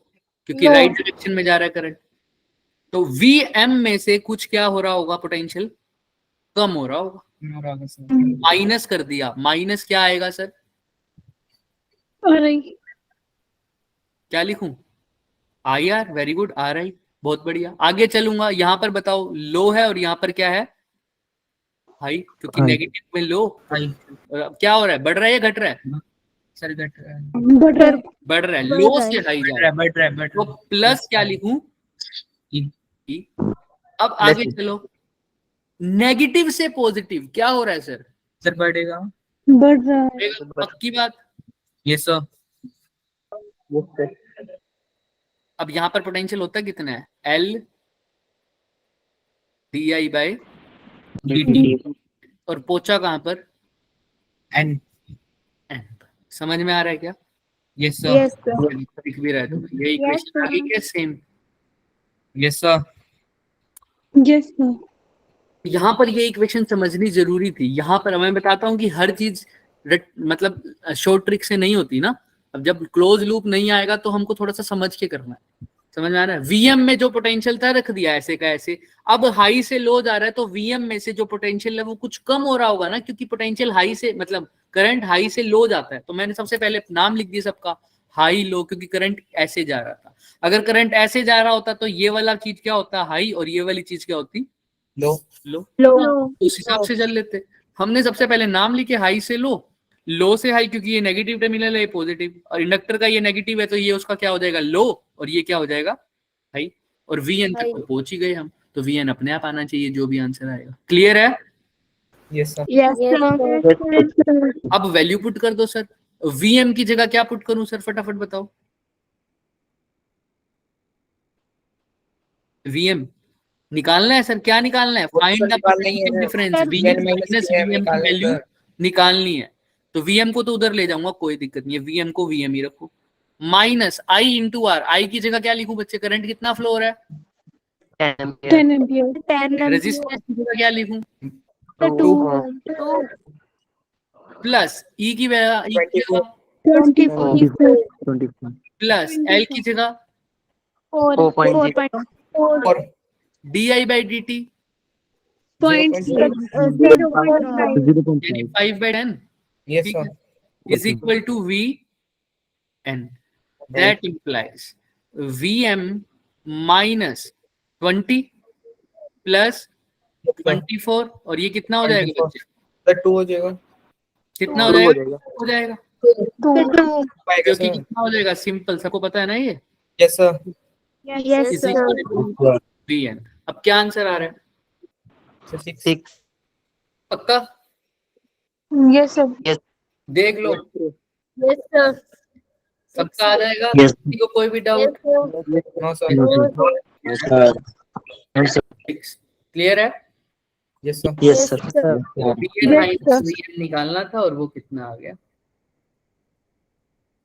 क्योंकि राइट डायरेक्शन में जा रहा है करंट। तो Vm में से कुछ क्या हो रहा होगा? पोटेंशियल कम हो रहा होगा। माइनस कर दिया, माइनस क्या आएगा सर? क्या लिखूं? IR। वेरी गुड, आ रही, बहुत बढ़िया। आगे चलूंगा, यहाँ पर बताओ लो है और यहाँ पर क्या है? हाई, क्योंकि नेगेटिव में लो। और अब क्या हो रहा है? बढ़ रहा है या घट रहा है? सर घट रहा है। बढ़ रहा है, लो से हाई जा रहा है। बढ़ रहा है। तो प्लस क्या लिखूं? ई। अब आगे चलो, नेगेटिव से पॉजिटिव क्या हो रहा है सर? सर बढ़ेगा। पक्की बात। Yes sir. अब यहाँ पर पोटेंशियल होता कितना है? L di/dt। और पोचा कहाँ पर? एन। N। समझ में आ रहा है क्या? Yes sir. दिख भी रहा है तुम्हें? ये इक्वेशन आगे क्या सेम? Yes sir. यहाँ पर ये इक्वेशन समझनी जरूरी थी। यहाँ पर मैं बताता हूँ कि हर चीज मतलब शॉर्ट ट्रिक से नहीं होती ना। अब जब क्लोज लूप नहीं आएगा तो हमको थोड़ा सा समझ के करना है। समझ में आ रहा है? Vm में जो पोटेंशियल था रख दिया ऐसे का ऐसे। अब हाई से लो जा रहा है तो Vm में से जो पोटेंशियल है वो कुछ कम हो रहा होगा ना, क्योंकि पोटेंशियल हाई से मतलब करंट हाई से लो जाता है। तो मैंने सबसे पहले नाम लिख दिया सबका, हाई लो, क्योंकि करंट ऐसे जा रहा था। अगर करंट ऐसे जा रहा होता तो ये वाला चीज क्या होता? हाई, और ये वाली चीज क्या होती? लो। तो उस हिसाब से चल लेते। हमने सबसे पहले नाम लिखे हाई से लो से हाई, क्योंकि ये नेगेटिव टर्मिनल है, ये पॉजिटिव, और इंडक्टर का ये नेगेटिव है तो ये उसका क्या हो जाएगा? लो, और ये क्या हो जाएगा? हाई। और Vn तक तो पहुंच ही गए हम, तो Vn अपने आप आना चाहिए जो भी आंसर आएगा। क्लियर है? Yes sir. अब वैल्यू पुट कर दो सर। Vm की जगह क्या पुट करूं सर? फटाफट बताओ। Vm निकालना है सर। क्या निकालना है? Find the potential difference Vn minus Vm की वैल्यू निकालनी है। तो Vm को तो उधर ले जाऊंगा, कोई दिक्कत नहीं है। Vm को Vm ही रखो। Minus I into R। I की जगह क्या लिखूं बच्चे? करंट कितना फ्लो हो रहा है? 10 एम्पियर। रेजिस्टेंस की जगह क्या लिखूं? 2 प्लस E की जगह 24 प्लस L की जगह 4.4 di/dt 5/10 yes sir. is equal to Vn. That implies Vm minus 20 plus 24, और ये कितना हो जाएगा बच्चे? सर 2 हो जाएगा। कितना हो जाएगा? हो जाएगा, पाएगा क्योंकि सर। कितना हो जाएगा? सिंपल, सबको पता है ना ये। Yes sir. Is equal to Vn। अब क्या आंसर आ रहा है? सर 6। पक्का? Yes sir. देख लो, यस सर। सबका आ जाएगा। किसी को कोई भी डाउट? No sir. क्लियर है? Yes sir. Yes sir. Vn minus Vn निकालना था और वो कितना आ गया?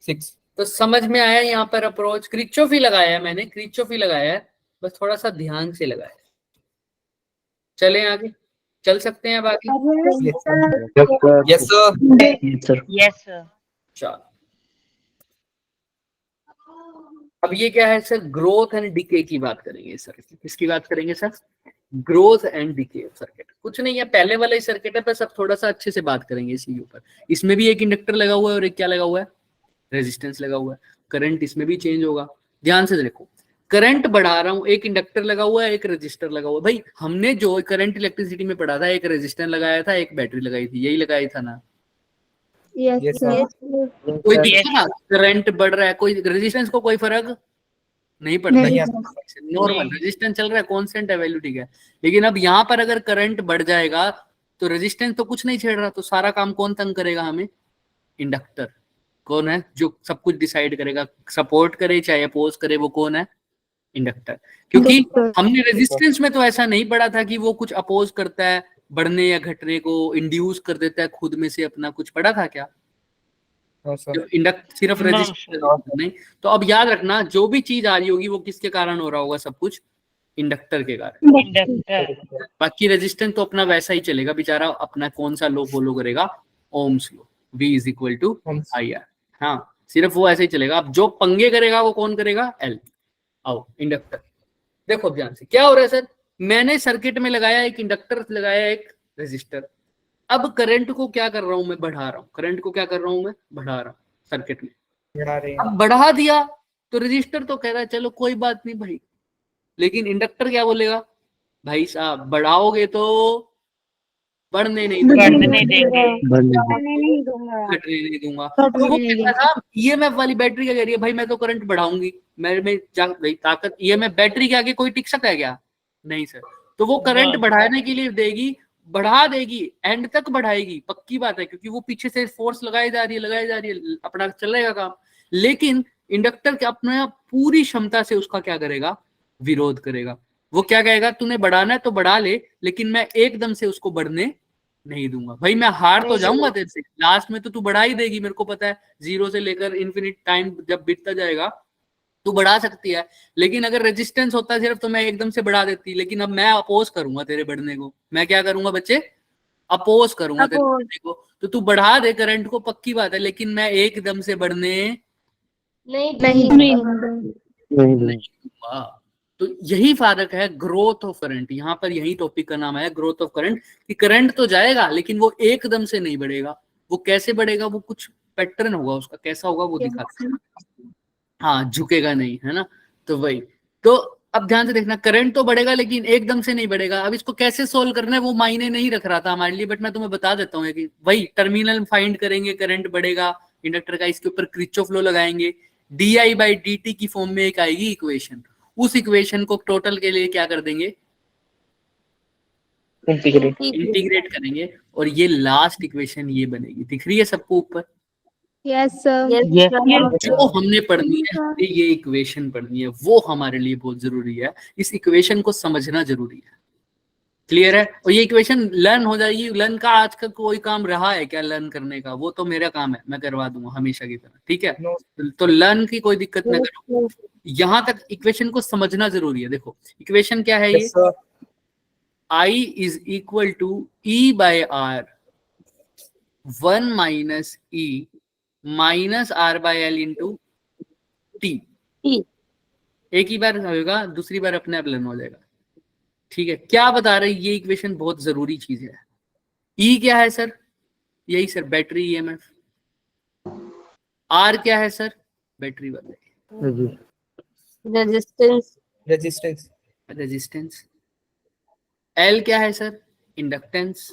6। तो समझ में आया यहाँ पर अप्रोच? क्रिचॉफ ही लगाया है मैंने, क्रिचॉफ ही लगाया है, बस थोड़ा सा ध्यान से लगाया है। चले आगे, चल सकते हैं बाकी? Yes sir. Yes, sir. चलो, अब ये क्या है सर? ग्रोथ एंड डिके की बात करेंगे सर। किसकी बात करेंगे sir? Growth and decay circuit. कुछ नहीं है, पहले वाला ही सर्किट है, बस अब थोड़ा सा अच्छे से बात करेंगे इसी ऊपर। इसमें भी एक इंडक्टर लगा हुआ है और एक क्या लगा हुआ है? रेजिस्टेंस लगा हुआ है। करंट इसमें भी चेंज होगा, ध्यान से देखो। करंट बढ़ा रहा हूं, एक इंडक्टर लगा हुआ है, एक रजिस्टर लगा हुआ है। भाई हमने जो करंट इलेक्ट्रिसिटी में पढ़ा था, एक रेजिस्टेंस लगाया था, एक बैटरी लगाई थी, यही लगाई था ना? Yes sir. कोई दिखा करंट बढ़ रहा है, कोई रेजिस्टेंस को कोई फर्क नहीं पड़ता, नॉर्मल रेजिस्टेंस चल रहा है, कांस्टेंट है वैल्यू, ठीक है। लेकिन अब यहाँ पर अगर करंट बढ़ जाएगा तो रेजिस्टेंस तो कुछ नहीं छेड़ रहा, तो सारा काम कौन तंग करेगा हमें? इंडक्टर। कौन है जो सब कुछ डिसाइड करेगा, सपोर्ट करे चाहे अपोज करे, वो कौन है? इंडक्टर। क्योंकि हमने रेजिस्टेंस में तो ऐसा नहीं पढ़ा था कि वो कुछ अपोज करता है, बढ़ने या घटने को इंड्यूस कर देता है खुद में से अपना, कुछ पढ़ा था क्या? इंडक्ट सिर्फ रेजिस्टेंस नहीं। तो अब याद रखना, जो भी चीज आ रही होगी वो किसके कारण हो रहा होगा? सब कुछ इंडक्टर के कारण। Inductor. बाकी रेजिस्टेंस तो अपना वैसा ही चलेगा बेचारा, अपना कौन सा लॉ फॉलो करेगा? Ohm's law, V is equal to IR। हाँ, सिर्फ वो ऐसे ही चलेगा। अब जो पंगे करेगा वो कौन करेगा? L। आओ इंडक्टर देखो ध्यान से, क्या हो रहा है सर? मैंने सर्किट में लगाया एक इंडक्टर, लगाया एक रेजिस्टर। अब करंट को क्या कर रहा हूं मैं? बढ़ा रहा हूं। करंट को क्या कर रहा हूं मैं? बढ़ा रहा हूं सर्किट में। अब बढ़ा दिया तो रजिस्टर तो कह रहा है चलो कोई बात नहीं भाई, लेकिन इंडक्टर क्या बोलेगा? भाई साहब बढ़ाओगे तो बढ़ने नहीं दूंगा, बढ़ने नहीं देंगे। घटने नहीं दूंगा। तो वो कहता था ईएमएफ वाली बैटरी क्या कह रही है? भाई मैं तो करंट बढ़ाऊंगी, मैं भाई ताकत ईएमएफ बैटरी के आगे कोई टिक सकता है क्या? नहीं सर। तो वो करंट बढ़ाने के लिए देगी, बढ़ा देगी, एंड तक बढ़ाएगी, पक्की बात है, क्योंकि वो पीछे से फोर्स लगाई जा रही है, अपना चल रहेगा काम। लेकिन इंडक्टर के अपना पूरी क्षमता से उसका क्या करेगा? विरोध करेगा। वो क्या कहेगा? तूने बढ़ाना है तो बढ़ा ले, लेकिन मैं एकदम से उसको बढ़ने नहीं दूंगा। भाई मैं हार तो जाऊंगा तेरे से, लास्ट में तो तू बढ़ा ही देगी, मेरे को पता है। 0 से लेकर इन्फिनिट टाइम जब बीतता जाएगा तू बढ़ा सकती है, लेकिन अगर रेजिस्टेंस होता सिर्फ तो मैं एकदम से बढ़ा देती। लेकिन अब मैं अपोज करूंगा तेरे बढ़ने को। मैं क्या करूंगा बच्चे? अपोज करूंगा तेरे बढ़ने को। तो तू बढ़ा दे करंट को, पक्की बात है, लेकिन मैं एकदम से बढ़ने नहीं दूंगा। तो यही फर्क है ग्रोथ ऑफ करंट। यहाँ पर यही टॉपिक का नाम है ग्रोथ ऑफ करंट, कि करंट तो जाएगा लेकिन वो एकदम से नहीं बढ़ेगा। वो कैसे बढ़ेगा? वो कुछ पैटर्न होगा उसका, कैसा होगा वो दिखाते हैं। हाँ, झुकेगा नहीं, है ना? तो वही। तो अब ध्यान से देखना, करंट तो बढ़ेगा लेकिन एकदम से नहीं बढ़ेगा। अब इसको कैसे सोल्व करना है वो मायने नहीं रख रहा था हमारे लिए, बट मैं तुम्हें बता देता हूँ कि वही टर्मिनल फाइंड करेंगे, करंट बढ़ेगा इंडक्टर का, इसके ऊपर क्रिचॉफ लॉ लगाएंगे, di/dt की फॉर्म में एक आएगी इक्वेशन। उस इक्वेशन को टोटल के लिए क्या कर देंगे? इंटीग्रेट करेंगे, और ये लास्ट इक्वेशन ये बनेगी। दिख रही है सबको ऊपर? Yes sir. जो हमने पढ़नी है, ये इक्वेशन पढ़नी है, वो हमारे लिए बहुत जरूरी है। इस इक्वेशन को समझना जरूरी है। क्लियर है? और ये इक्वेशन लर्न हो जाएगी। लर्न का आज का कोई काम रहा है क्या लर्न करने का? वो तो मेरा काम है, मैं करवा दूंगा हमेशा की तरह, ठीक है? तो लर्न की कोई दिक्कत ना करो, यहां तक इक्वेशन को समझना जरूरी है। देखो इक्वेशन क्या है ये? I is equal to E/R 1 minus E minus R/L into T। एक ही बार होगा, दूसरी बार अपने आप लर्न हो जाएगा, ठीक है? क्या बता रहे? ये इक्वेशन बहुत जरूरी चीज है। E क्या है सर? यही सर, बैटरी ईएमएफ। R क्या है सर? बैटरी वाले रेजिस्टेंस। L क्या है सर? इंडक्टेंस।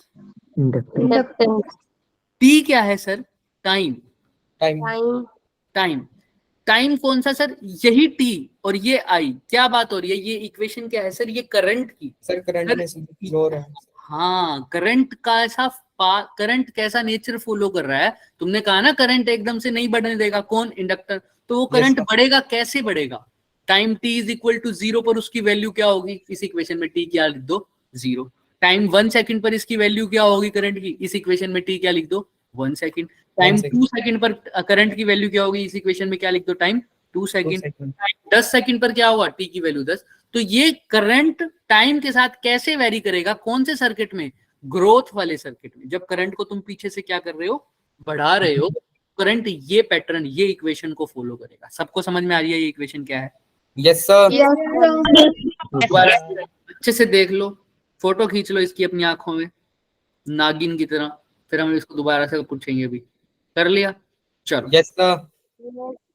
T क्या है सर? टाइम। टाइम कौन सा सर? यही T और ये I। क्या बात हो रही है? ये इक्वेशन क्या है सर? ये करंट की सर, करंट में फ्लो है। हाँ, करंट का ऐसा करंट कैसा नेचर फॉलो कर रहा है? तुमने कहा ना करंट एकदम से नहीं बढ़ने देगा, कौन? इंडक्टर। तो वो करंट बढ़ेगा, कैसे बढ़ेगा? Time t is equal to 0 पर उसकी वैल्यू क्या होगी? इस इक्वेशन में t क्या लिख दो? 0। टाइम 1 सेकंड पर इसकी वैल्यू क्या होगी करंट की? इस इक्वेशन में t क्या लिख दो? 1 सेकंड। टाइम 1 2 सेकंड पर करंट की वैल्यू क्या होगी? इस इक्वेशन में क्या लिख दो? Time 2 second. 10 सेकंड पर क्या होगा? टी की वैल्यू 10। तो ये करंट टाइम के साथ कैसे वेरी करेगा? कौन से सर्किट में? ग्रोथ वाले सर्किट में। जब करंट को तुम पीछे से क्या कर रहे हो? बढ़ा रहे हो, करंट ये पैटर्न, ये इक्वेशन को फॉलो करेगा। सबको समझ में आ रही है ये इक्वेशन क्या है? Yes, sir. अच्छे से देख लो, फोटो खींच लो इसकी अपनी आंखों में नागिन की तरह, फिर हम इसको दोबारा से पूछेंगे भी। कर लिया? चलो Yes, sir.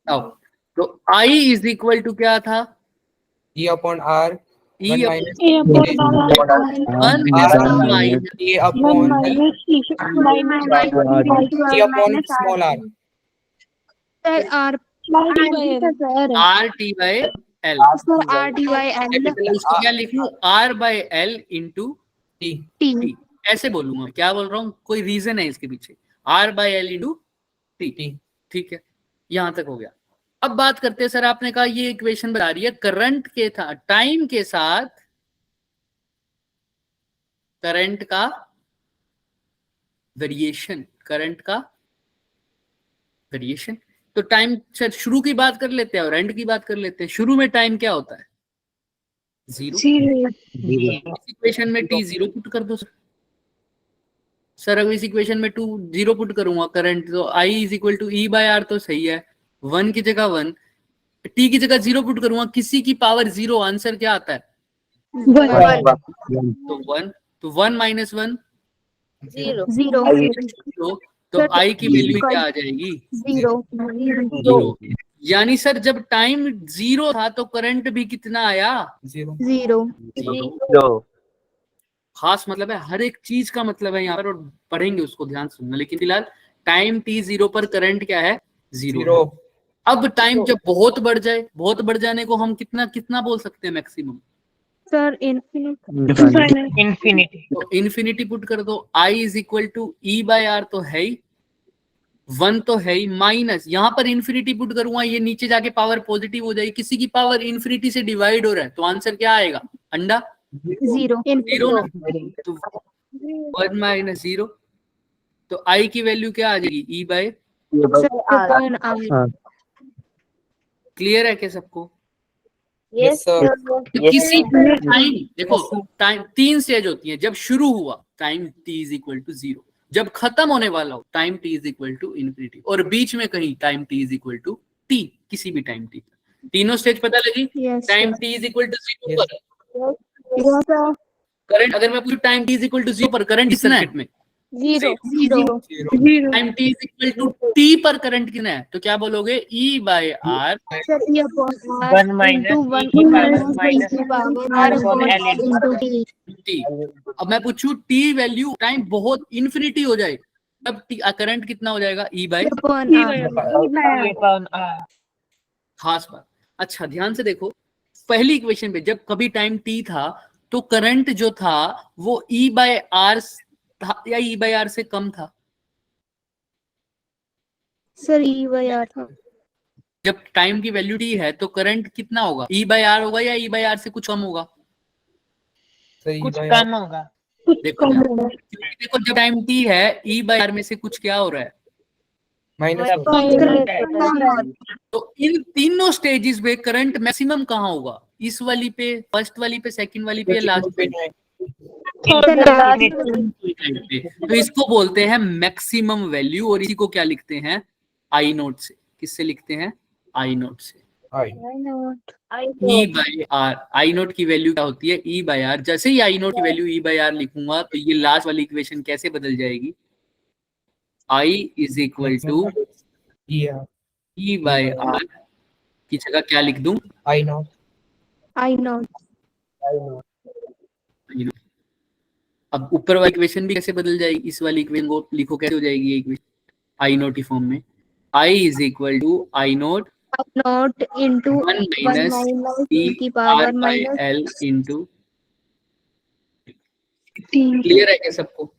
आओ। तो I इज इक्वल टू क्या था? E upon R. E 1 upon minus A upon T. R. R minus A upon T upon small r. Sir, R R T by L। Sir R dy L capital इसको क्या लिखूं? R by L into T. T। ऐसे बोलूंगा। क्या बोल रहा हूँ? कोई रीजन है इसके पीछे। R by L into T। ठीक है, यहां तक हो गया। अब बात करते हैं, सर आपने कहा ये इक्वेशन बता रही है करंट के था टाइम के साथ करंट का वेरिएशन, करंट का वेरिएशन। तो टाइम से शुरू की बात कर लेते हैं और एंड की बात कर लेते हैं। शुरू में टाइम क्या होता है? 0। इस इक्वेशन में t 0 पुट कर दो सर। अब इस इक्वेशन में 2 0 पुट करूंगा करंट, तो I is equal to E by R तो सही है। 1 की जगह 1, t की जगह 0 पुट करूंगा, किसी की पावर 0, आंसर क्या आता है? तो 1, तो 1 माइनस 1 जीरो। तो I की वैल्यू क्या आ जाएगी? जीरो। यानी सर जब टाइम 0 था तो करंट भी कितना आया? 0. जीरो। खास मतलब है, हर एक चीज का मतलब है यहाँ पर, और पढ़ेंगे उसको, ध्यान सुनना। लेकिन फिलहाल टाइम t 0 पर करंट क्या है? 0। अब टाइम जब बहुत बढ़ जाए, बहुत बढ़ जाने को हम कितना कितना बोल सकते हैं मैक्सिमम? Sir infinity. इंफिनिटी। तो इन्फिनिटी पुट कर दो। I is equal to E by R तो है ही, 1 तो है ही, माइनस यहाँ पर इन्फिनिटी पुट करूंगा, ये नीचे जाके पावर पॉजिटिव हो जाएगी। किसी की पावर इन्फिनिटी से डिवाइड हो रहा है तो आंसर क्या आएगा? अंडा जीरो। जीरो ना, तो 1 माइनस 0। तो I की वैल्यू क्या आ जाएगी? E bye. क्लियर है क्या सबको? Yes, sir. तो किसी टाइम, देखो टाइम 3 स्टेज होती है। जब शुरू हुआ time t is equal to 0, जब खत्म होने वाला हो time t is equal to infinity, और बीच में कहीं time t is equal to t, किसी भी टाइम t। तीनों स्टेज पता लगी? Time t is equal to 0 पर करंट, अगर मैं पूछूं time t is equal to 0 पर करंट कितना है? में zero. Time t is equal to t पर करंट कितना है? तो क्या बोलोगे? E by R। 1 minus t। अब मैं पूछूं t वैल्यू टाइम बहुत इन्फिनिटी हो जाए तब करंट कितना हो जाएगा? E by. खास बात, अच्छा ध्यान से देखो, पहली इक्वेशन पे जब कभी टाइम t था तो करंट जो था वो E बाय R था या E बाय R से कम था? सर E बाय R था। जब टाइम की वैल्यू t है तो करंट कितना होगा? E बाय R होगा या E बाय R से कुछ कम होगा? कुछ कम होगा। देखो देखो, जब टाइम t है E बाय R में से कुछ क्या हो रहा है? माइनस। तो इन तीनों स्टेजेस पे करंट मैक्सिमम कहाँ होगा? इस वाली पे, फर्स्ट वाली पे, सेकंड वाली पे, लास्ट पे? तो इसको बोलते हैं मैक्सिमम वैल्यू, और इसी को क्या लिखते हैं? आई नोट से। किससे लिखते हैं? आई नोट से। E by R, I naught की वैल्यू क्या होती है? E by R। जैसे ही आई नोट की वैल्यू E बाय R लिखूंगा तो ये लास्ट वाली इक्वेशन कैसे बदल जाएगी? I is equal to E by R की जगह क्या लिख दूं? I naught. अब ऊपर वाली इक्वेशन भी कैसे बदल जाएगी? इस वाली इक्वेशन को लिखो, कैसे हो जाएगी ये इक्वेशन आई नोट की फॉर्म में? I is equal to I naught into 1 minus E की power R by L into. Clear है क्या सबको?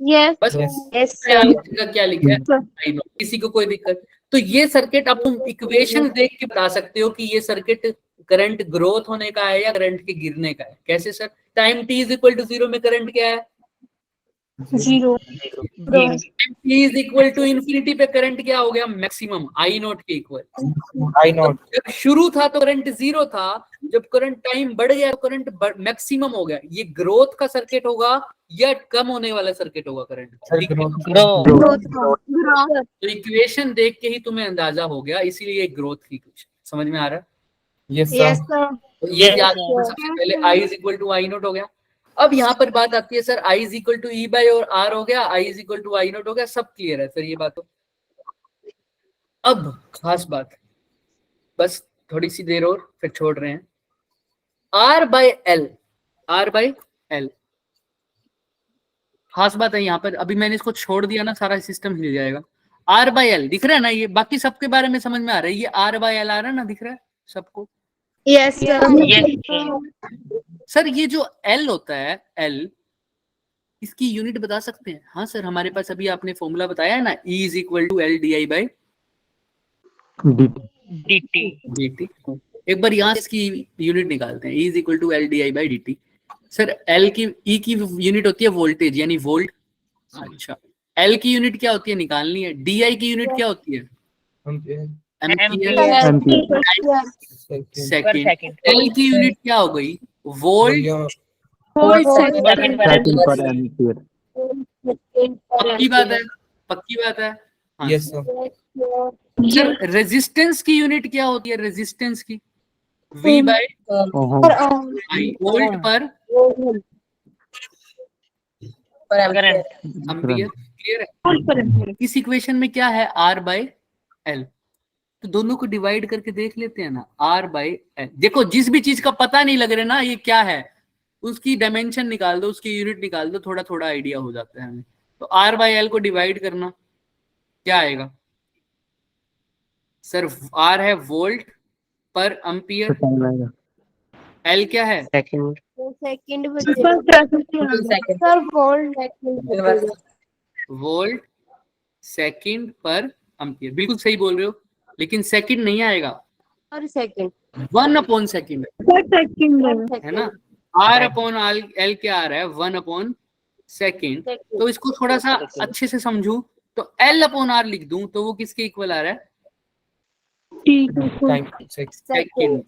यस बस यस क्या लिखा है? I know। किसी को कोई दिक्कत? तो ये सर्किट आप तुम इक्वेशन देख के बता सकते हो कि ये सर्किट करंट ग्रोथ होने का है या करंट के गिरने का है। कैसे sir? Time t is equal to 0 में करंट क्या है? zero. T is equal to infinity पे करंट क्या हो गया, मैक्सिमम आई नॉट के इक्वल। I naught. जब शुरू था तो करंट जीरो था, जब करंट टाइम बढ़ गया तो करंट मैक्सिमम हो गया। ये ग्रोथ का सर्किट होगा या कम होने वाला सर्किट होगा करंट? तो इक्वेशन देख के ही तुम्हें अंदाजा हो गया, इसीलिए ये ग्रोथ की इक्वेशन। समझ में आ रहा है? Yes, sir. Yes, sir. तो ये याद रखना, सबसे पहले I is equal to I naught हो गया। अब यहाँ पर बात आती है, sir I is equal to E by और आर हो गया, I is equal to I naught हो गया, सब क्लियर है सर ये बात। तो अब खास बात, बस थोड़ी सी देर और फिर छोड़ रहे हैं। R by L, R by L खास बात है यहाँ पर। अभी मैंने इसको छोड़ दिया ना, सारा सिस्टम हिल जाएगा। R बाय एल दिख रहा है ना, ये बाकी सबके बारे में समझ में आ रहा है। ये R बाय एल आ रहा है ना, दिख रहा है सबको? Yes, sir. सर ये जो L होता है, L इसकी यूनिट बता सकते हैं? हाँ सर, हमारे पास अभी आपने फॉर्मूला बताया है ना, E is equal to L D I by dt। एक बार यहाँ से इसकी यूनिट निकालते हैं, E is equal to L D I by dt। Sir L की E की यूनिट होती है वोल्टेज यानी वोल्ट। अच्छा, L की यूनिट क्या होती है निकालनी है। DI की यूनिट क्या होती है? सेकंड। L की यूनिट क्या हो गई? वोल्ट। पक्की बात है, पक्की बात है। हाँ। Yes, sir. सर रेजिस्टेंस की यूनिट क्या होती है? रेजिस्टेंस की V बाय आई, वोल्ट पर एम्पियर। क्लियर है? इस इक्वेशन में क्या है? R by L. तो दोनों को डिवाइड करके देख लेते हैं ना, R बाय एल। देखो जिस भी चीज का पता नहीं लग रहा ना ये क्या है, उसकी डायमेंशन निकाल दो, उसकी यूनिट निकाल दो, थोड़ा थोड़ा आइडिया हो जाता है हमें। तो R बाय एल को डिवाइड करना क्या आएगा सर? R है वोल्ट पर एम्पियर, L क्या है? सेकंड Sir, वोल्ट सेकंड पर एम्पियर। बिल्कुल सही बोल रहे हो, लेकिन सेकंड नहीं आएगा, और सेकंड 1 अपॉन सेकंड है ना। R अपॉन एल क्या आ रहा है? 1 अपॉन सेकंड। तो इसको थोड़ा सा अच्छे से समझू, तो L अपॉन R लिख दूं तो वो किसके इक्वल आ रहा है? time six. सेकंड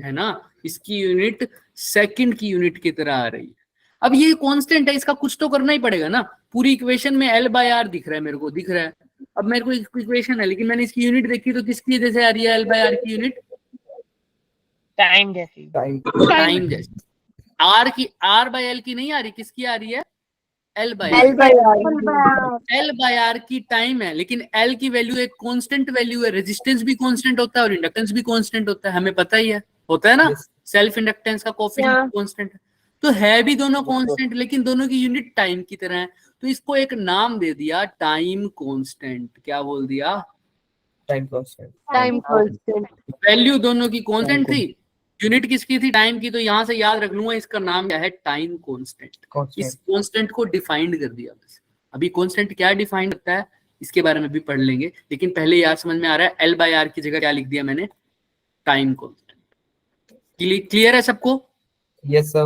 है ना, इसकी यूनिट सेकंड की यूनिट की तरह आ रही है। अब ये कांस्टेंट है, इसका कुछ तो करना ही पड़ेगा ना। पूरी इक्वेशन में L बाय R दिख रहा है, मेरे को दिख रहा है। अब मेरे को इक्वेशन है, लेकिन मैंने इसकी यूनिट देखी तो किसकी जैसे आ रही है? L बाय R की यूनिट टाइम जैसी। टाइम जैसी। R की, R बाय L की नहीं आ रही, किसकी आ रही है? L by L by R की टाइम है, लेकिन L की वैल्यू एक कांस्टेंट वैल्यू है। रेजिस्टेंस भी कांस्टेंट होता है और इंडक्टेंस भी कांस्टेंट होता है, हमें पता ही है, होता है ना। Yes. सेल्फ इंडक्टेंस का कोएफिशिएंट कांस्टेंट है। तो है भी दोनों कांस्टेंट, लेकिन दोनों की यूनिट टाइम की तरह है। तो इसको एक नाम दे दिया, टाइम कांस्टेंट। क्या बोल दिया? Time constant. Time constant. Value दोनों की कांस्टेंट थी, यूनिट किसकी थी? टाइम की। तो यहां से याद रख लूंगा, इसका नाम क्या है? Time constant. इस कांस्टेंट को डिफाइंड कर दिया बस। अभी कांस्टेंट क्या डिफाइन करता है इसके बारे में भी पढ़ लेंगे, लेकिन पहले याद समझ में आ रहा है L बाय R की जगह क्या लिख दिया मैंने? Time constant. क्लियर है सबको? Yes, sir.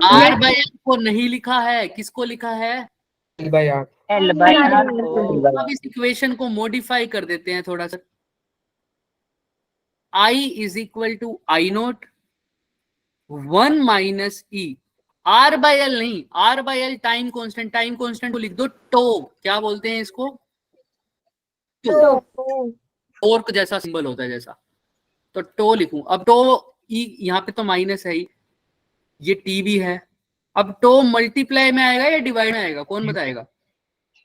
R by L को नहीं लिखा है, किसको लिखा है? L by R. अब इस इक्वेशन को मॉडिफाई कर देते हैं थोड़ा सा। I is equal to I naught 1 minus E. R by L नहीं, R by L time constant. Time constant को लिख दो टो। क्या बोलते हैं इसको? टॉर्क जैसा सिंबल होता है जैसा, तो टो लिखूं। अब टो ई यहाँ पे तो माइनस है ही, ये टी भी है। अब टो मल्टीप्लाई में आएगा या डिवाइड में आएगा? कौन बताएगा?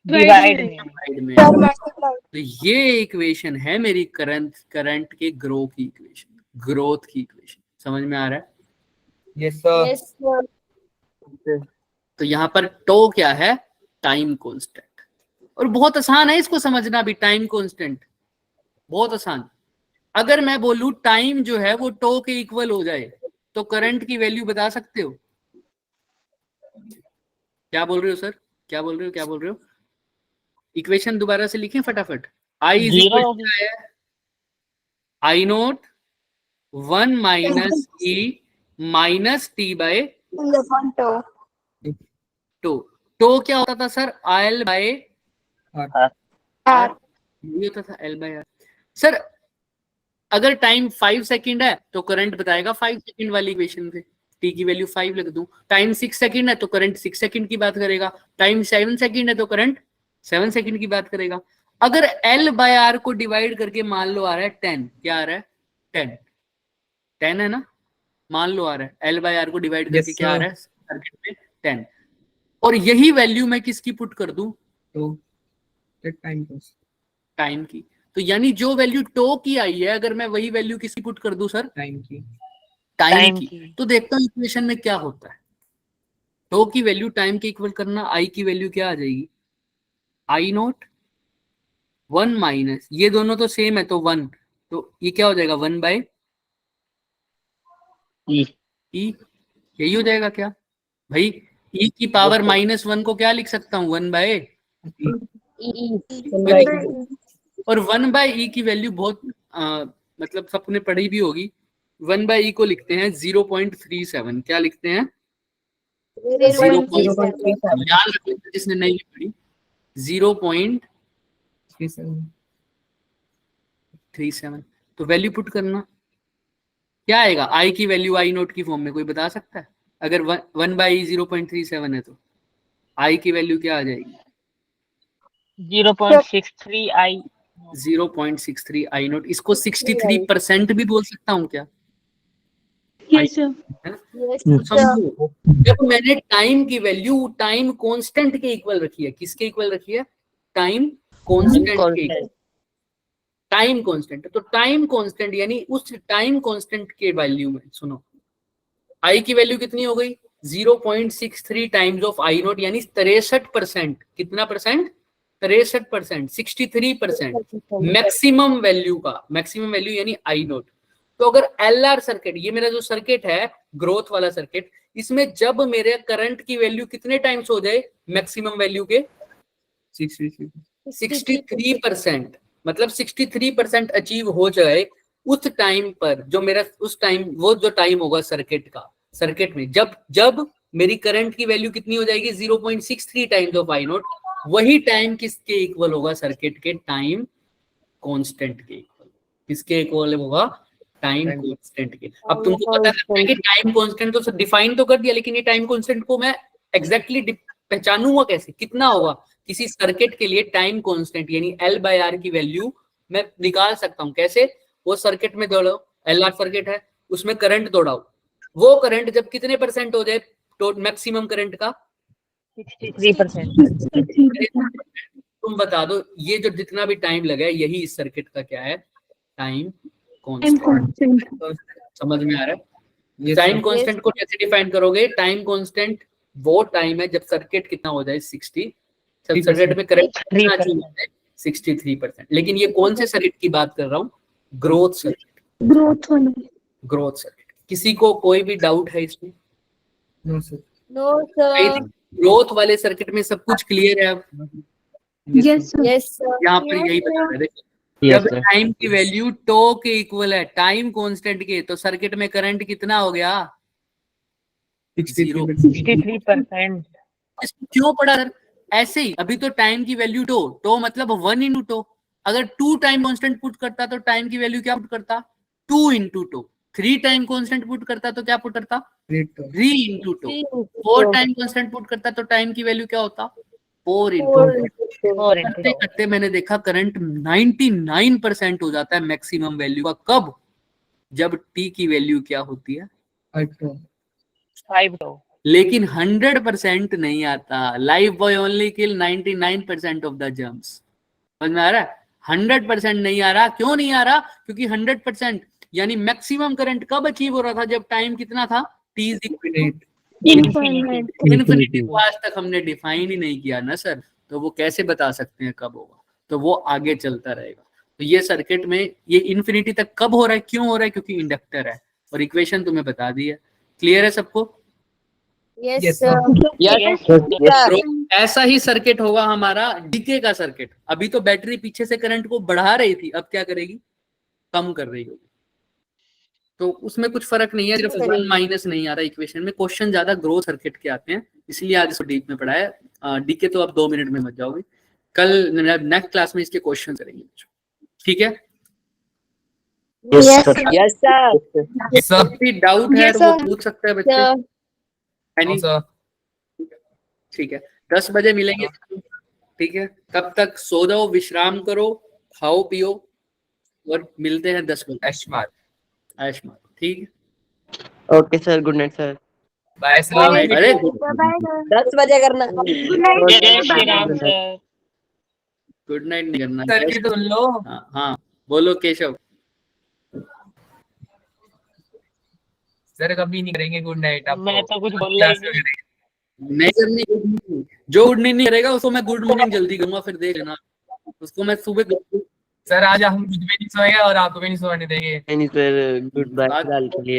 डिवाइड में। डिवाइड में आएगा। तो ये इक्वेशन है मेरी करंट के ग्रो की इक्वेशन, ग्रोथ की इक्वेशन। समझ में आ रहा है? Yes, sir. तो यहाँ पर टो क्या है? Time constant. और बहुत आसान है इसको समझना भी, टाइम कांस्टेंट बहुत आसान। अगर मैं बोलूं टाइम जो है वो टो के इक्वल हो जाए तो करंट की वैल्यू बता सकते हो? क्या बोल रहे हो सर? क्या बोल रहे हो? इक्वेशन दोबारा से लिखें फटाफट। आई इज इक्वल टू क्या है? I naught 1 minus e minus T by two. तो क्या होता था सर, L बाय R. ये होता था L बाय R। सर अगर टाइम 5 सेकंड है तो करंट बताएगा 5 सेकंड वाली इक्वेशन से, t की वैल्यू 5 लिख दूं। टाइम 6 सेकंड है तो करंट 6 सेकंड की बात करेगा। टाइम 7 सेकंड है तो करंट 7 सेकंड की बात करेगा। अगर L बाय R को डिवाइड करके मान लो आ रहा है 10, क्या आ रहा है 10 है ना, मान लो आ रहा है L बाय R को डिवाइड करके क्या आ रहा है सर्किट में 10, और यही वैल्यू मैं किसकी पुट कर दूं, तो टाइम की। तो यानी जो वैल्यू टो की आई है, अगर मैं वही वैल्यू किसकी पुट कर दूं सर, टाइम की। टाइम टाइम की। की। तो देखता हूँ इक्वेशन में क्या होता है। टो की वैल्यू टाइम के इक्वल करना, आई की वैल्यू क्या आ जाएगी, आई नॉट 1 माइनस, ये दोनों तो सेम है तो 1, तो ये क्या हो जाएगा 1 बाय ई। ई, यही हो जाएगा क्या भाई, ई की पावर -1 को क्या लिख सकता हूँ 1 बाय, और 1 बाय ई की वैल्यू बहुत मतलब सबने पढ़ी भी होगी। 1 बाय ई को लिखते हैं 0.37, क्या लिखते हैं 0.37, याद रख लेते जिसने नहीं पढ़ी, 0.37। तो वैल्यू पुट करना, क्या आएगा, आई की वैल्यू आई नोट की फॉर्म में कोई बता सकता है, अगर 1 बाय ई 0.37 है तो आई की वैल्यू क्या आ जाएगी 0.63 आई। 0.63 आई नोट। इसको 63% भी बोल सकता हूँ क्या, Yes, sir. समझो, जब मैंने टाइम की वैल्यू टाइम कांस्टेंट के इक्वल रखी है, किसके इक्वल रखी है, टाइम कांस्टेंट के इक्वल, टाइम कांस्टेंट। तो टाइम कांस्टेंट यानी उस टाइम कांस्टेंट के वैल्यू में, सुनो आई की वैल्यू कितनी हो गई 0.63 टाइम्स ऑफ आई नोट, यानी 63%, कितना परसेंट 63%, 63% मैक्सिमम वैल्यू का, मैक्सिमम वैल्यू यानी आई नोट। तो अगर LR सर्किट, ये मेरा जो सर्किट है ग्रोथ वाला सर्किट, इसमें जब मेरे करंट की वैल्यू कितने टाइम्स हो जाए मैक्सिमम वैल्यू के 63%, मतलब 63% अचीव हो जाए उस टाइम पर, जो मेरा उस टाइम, वो जो टाइम होगा सर्किट का, सर्किट में जब मेरी करंट की वैल्यू कितनी हो जाएगी 0.63 टाइम्स ऑफ आई नोट, वही टाइम किसके इक्वल होगा, सर्किट के टाइम कांस्टेंट के इक्वल। किसके इक्वल होगा, टाइम कांस्टेंट के। अब तुमको पता है कि टाइम कांस्टेंट तो डिफाइन तो कर दिया, लेकिन ये टाइम कांस्टेंट को मैं एग्जैक्टली पहचानूंगा कैसे, कितना होगा किसी सर्किट के लिए टाइम कांस्टेंट, यानी L बाय R की वैल्यू मैं निकाल सकता हूं कैसे, वो सर्किट में दौड़ाओ, LR सर्किट है उसमें करंट दौड़ाओ, वो करंट जब कितने परसेंट हो जाए तो मैक्सिमम करंट का 63%। तुम बता दो, ये जो जितना भी टाइम लगा है यही इस सर्किट का क्या है, टाइम कांस्टेंट। समझ में आ रहा है, टाइम कांस्टेंट को कैसे डिफाइन करोगे, टाइम कांस्टेंट वो टाइम है जब सर्किट कितना हो जाए 60, जब सर्किट में करंट कितना अचीव हो जाए 63%। लेकिन ये कौन से सर्किट की बात कर रहा हूँ, ग्रोथ सर्किट, ग्रोथ सर्किट। किसी को कोई भी डाउट है इसमें, no sir. No, sir. Growth वाले सर्किट में सब कुछ क्लियर है अब, Yes, sir. Yes, sir. यहाँ पर यही बता रहे थे, जब टाइम की वैल्यू टो के इक्वल है टाइम कांस्टेंट के, तो सर्किट में करंट कितना हो गया 63%। क्यों पढ़ा सर, ऐसे ही। अभी तो टाइम की वैल्यू टो मतलब 1 इंटू टो, अगर 2 टाइम कांस्टेंट पुट करता तो टाइम की वैल्यू क्या पुट करता 2 into tau, 3 time constant put करता तो क्या पुट करता 3 into tau, 4 time constant put करता तो टाइम की वैल्यू क्या होता 4 इंटू। करते करते मैंने देखा करंट 99% हो जाता है मैक्सिमम वैल्यू का, कब, जब टी की वैल्यू क्या होती है 5 टो। लेकिन 100% नहीं आता। Lifebuoy only kill 99% of the germs. समझ में आ रहा है, 100% नहीं आ रहा। क्यों नहीं आ रहा, क्योंकि 100% यानी मैक्सिमम करंट कब अचीव हो रहा था, जब टाइम कितना था t इन्फिनिटी को आज तक हमने डिफाइन ही नहीं किया ना सर, तो वो कैसे बता सकते हैं कब होगा, तो वो आगे चलता रहेगा। तो ये सर्किट में ये इन्फिनिटी तक कब हो रहा है, क्यों हो रहा है, क्योंकि इंडक्टर है, और इक्वेशन तुम्हें बता दी है। क्लियर है सबको? Yes, Yes, sir. तो ऐसा ही सर्किट होगा हमारा डीके का सर्किट। अभी तो बैटरी पीछे से करंट को बढ़ा रही थी, अब क्या करेगी, कम कर रही होगी। तो उसमें कुछ फर्क नहीं है, सिर्फ वन माइनस नहीं आ रहा इक्वेशन में। क्वेश्चन ज्यादा ग्रो सर्किट के आते हैं, इसलिए आज इसको डीप में पढ़ाया। डीके तो आप 2 मिनट में मत जाओगे, कल नेक्स्ट क्लास में इसके क्वेश्चन करेंगे, ठीक है। Yes, sir. Yes, sir. Yes, sir. कोई डाउट है Yes, तो वो sir. पूछ सकते हैं बच्चे। Sir. No, Any? sir. ठीक है, 10 बजे मिलेंगे, ठीक है। तब तक सो जाओ, विश्राम करो, खाओ पियो, और मिलते हैं 10 बजे। Ashmar. आयुष्मान, ठीक है। Okay, sir. Good night, sir. Bye, sir. अरे Bye-bye. 10 बजे करना। Good night. जय Shri Ram sir. Good night नहीं करना। सर की तो सुन लो। हाँ हाँ, बोलो केशव। सर कभी नहीं करेंगे गुड नाइट। मैं तो कुछ बोल रहा ही नहीं। नहीं करनी, जो गुड नहीं करेगा उसको मैं गुड मॉर्निंग जल्दी करूंगा, फिर देख लेना उसको मैं सुबह। सर आज हम खुद भी नहीं सोएंगे और आपको भी नहीं सोने देंगे। नहीं, sir. Goodbye. आज- फिलहाल के लिए।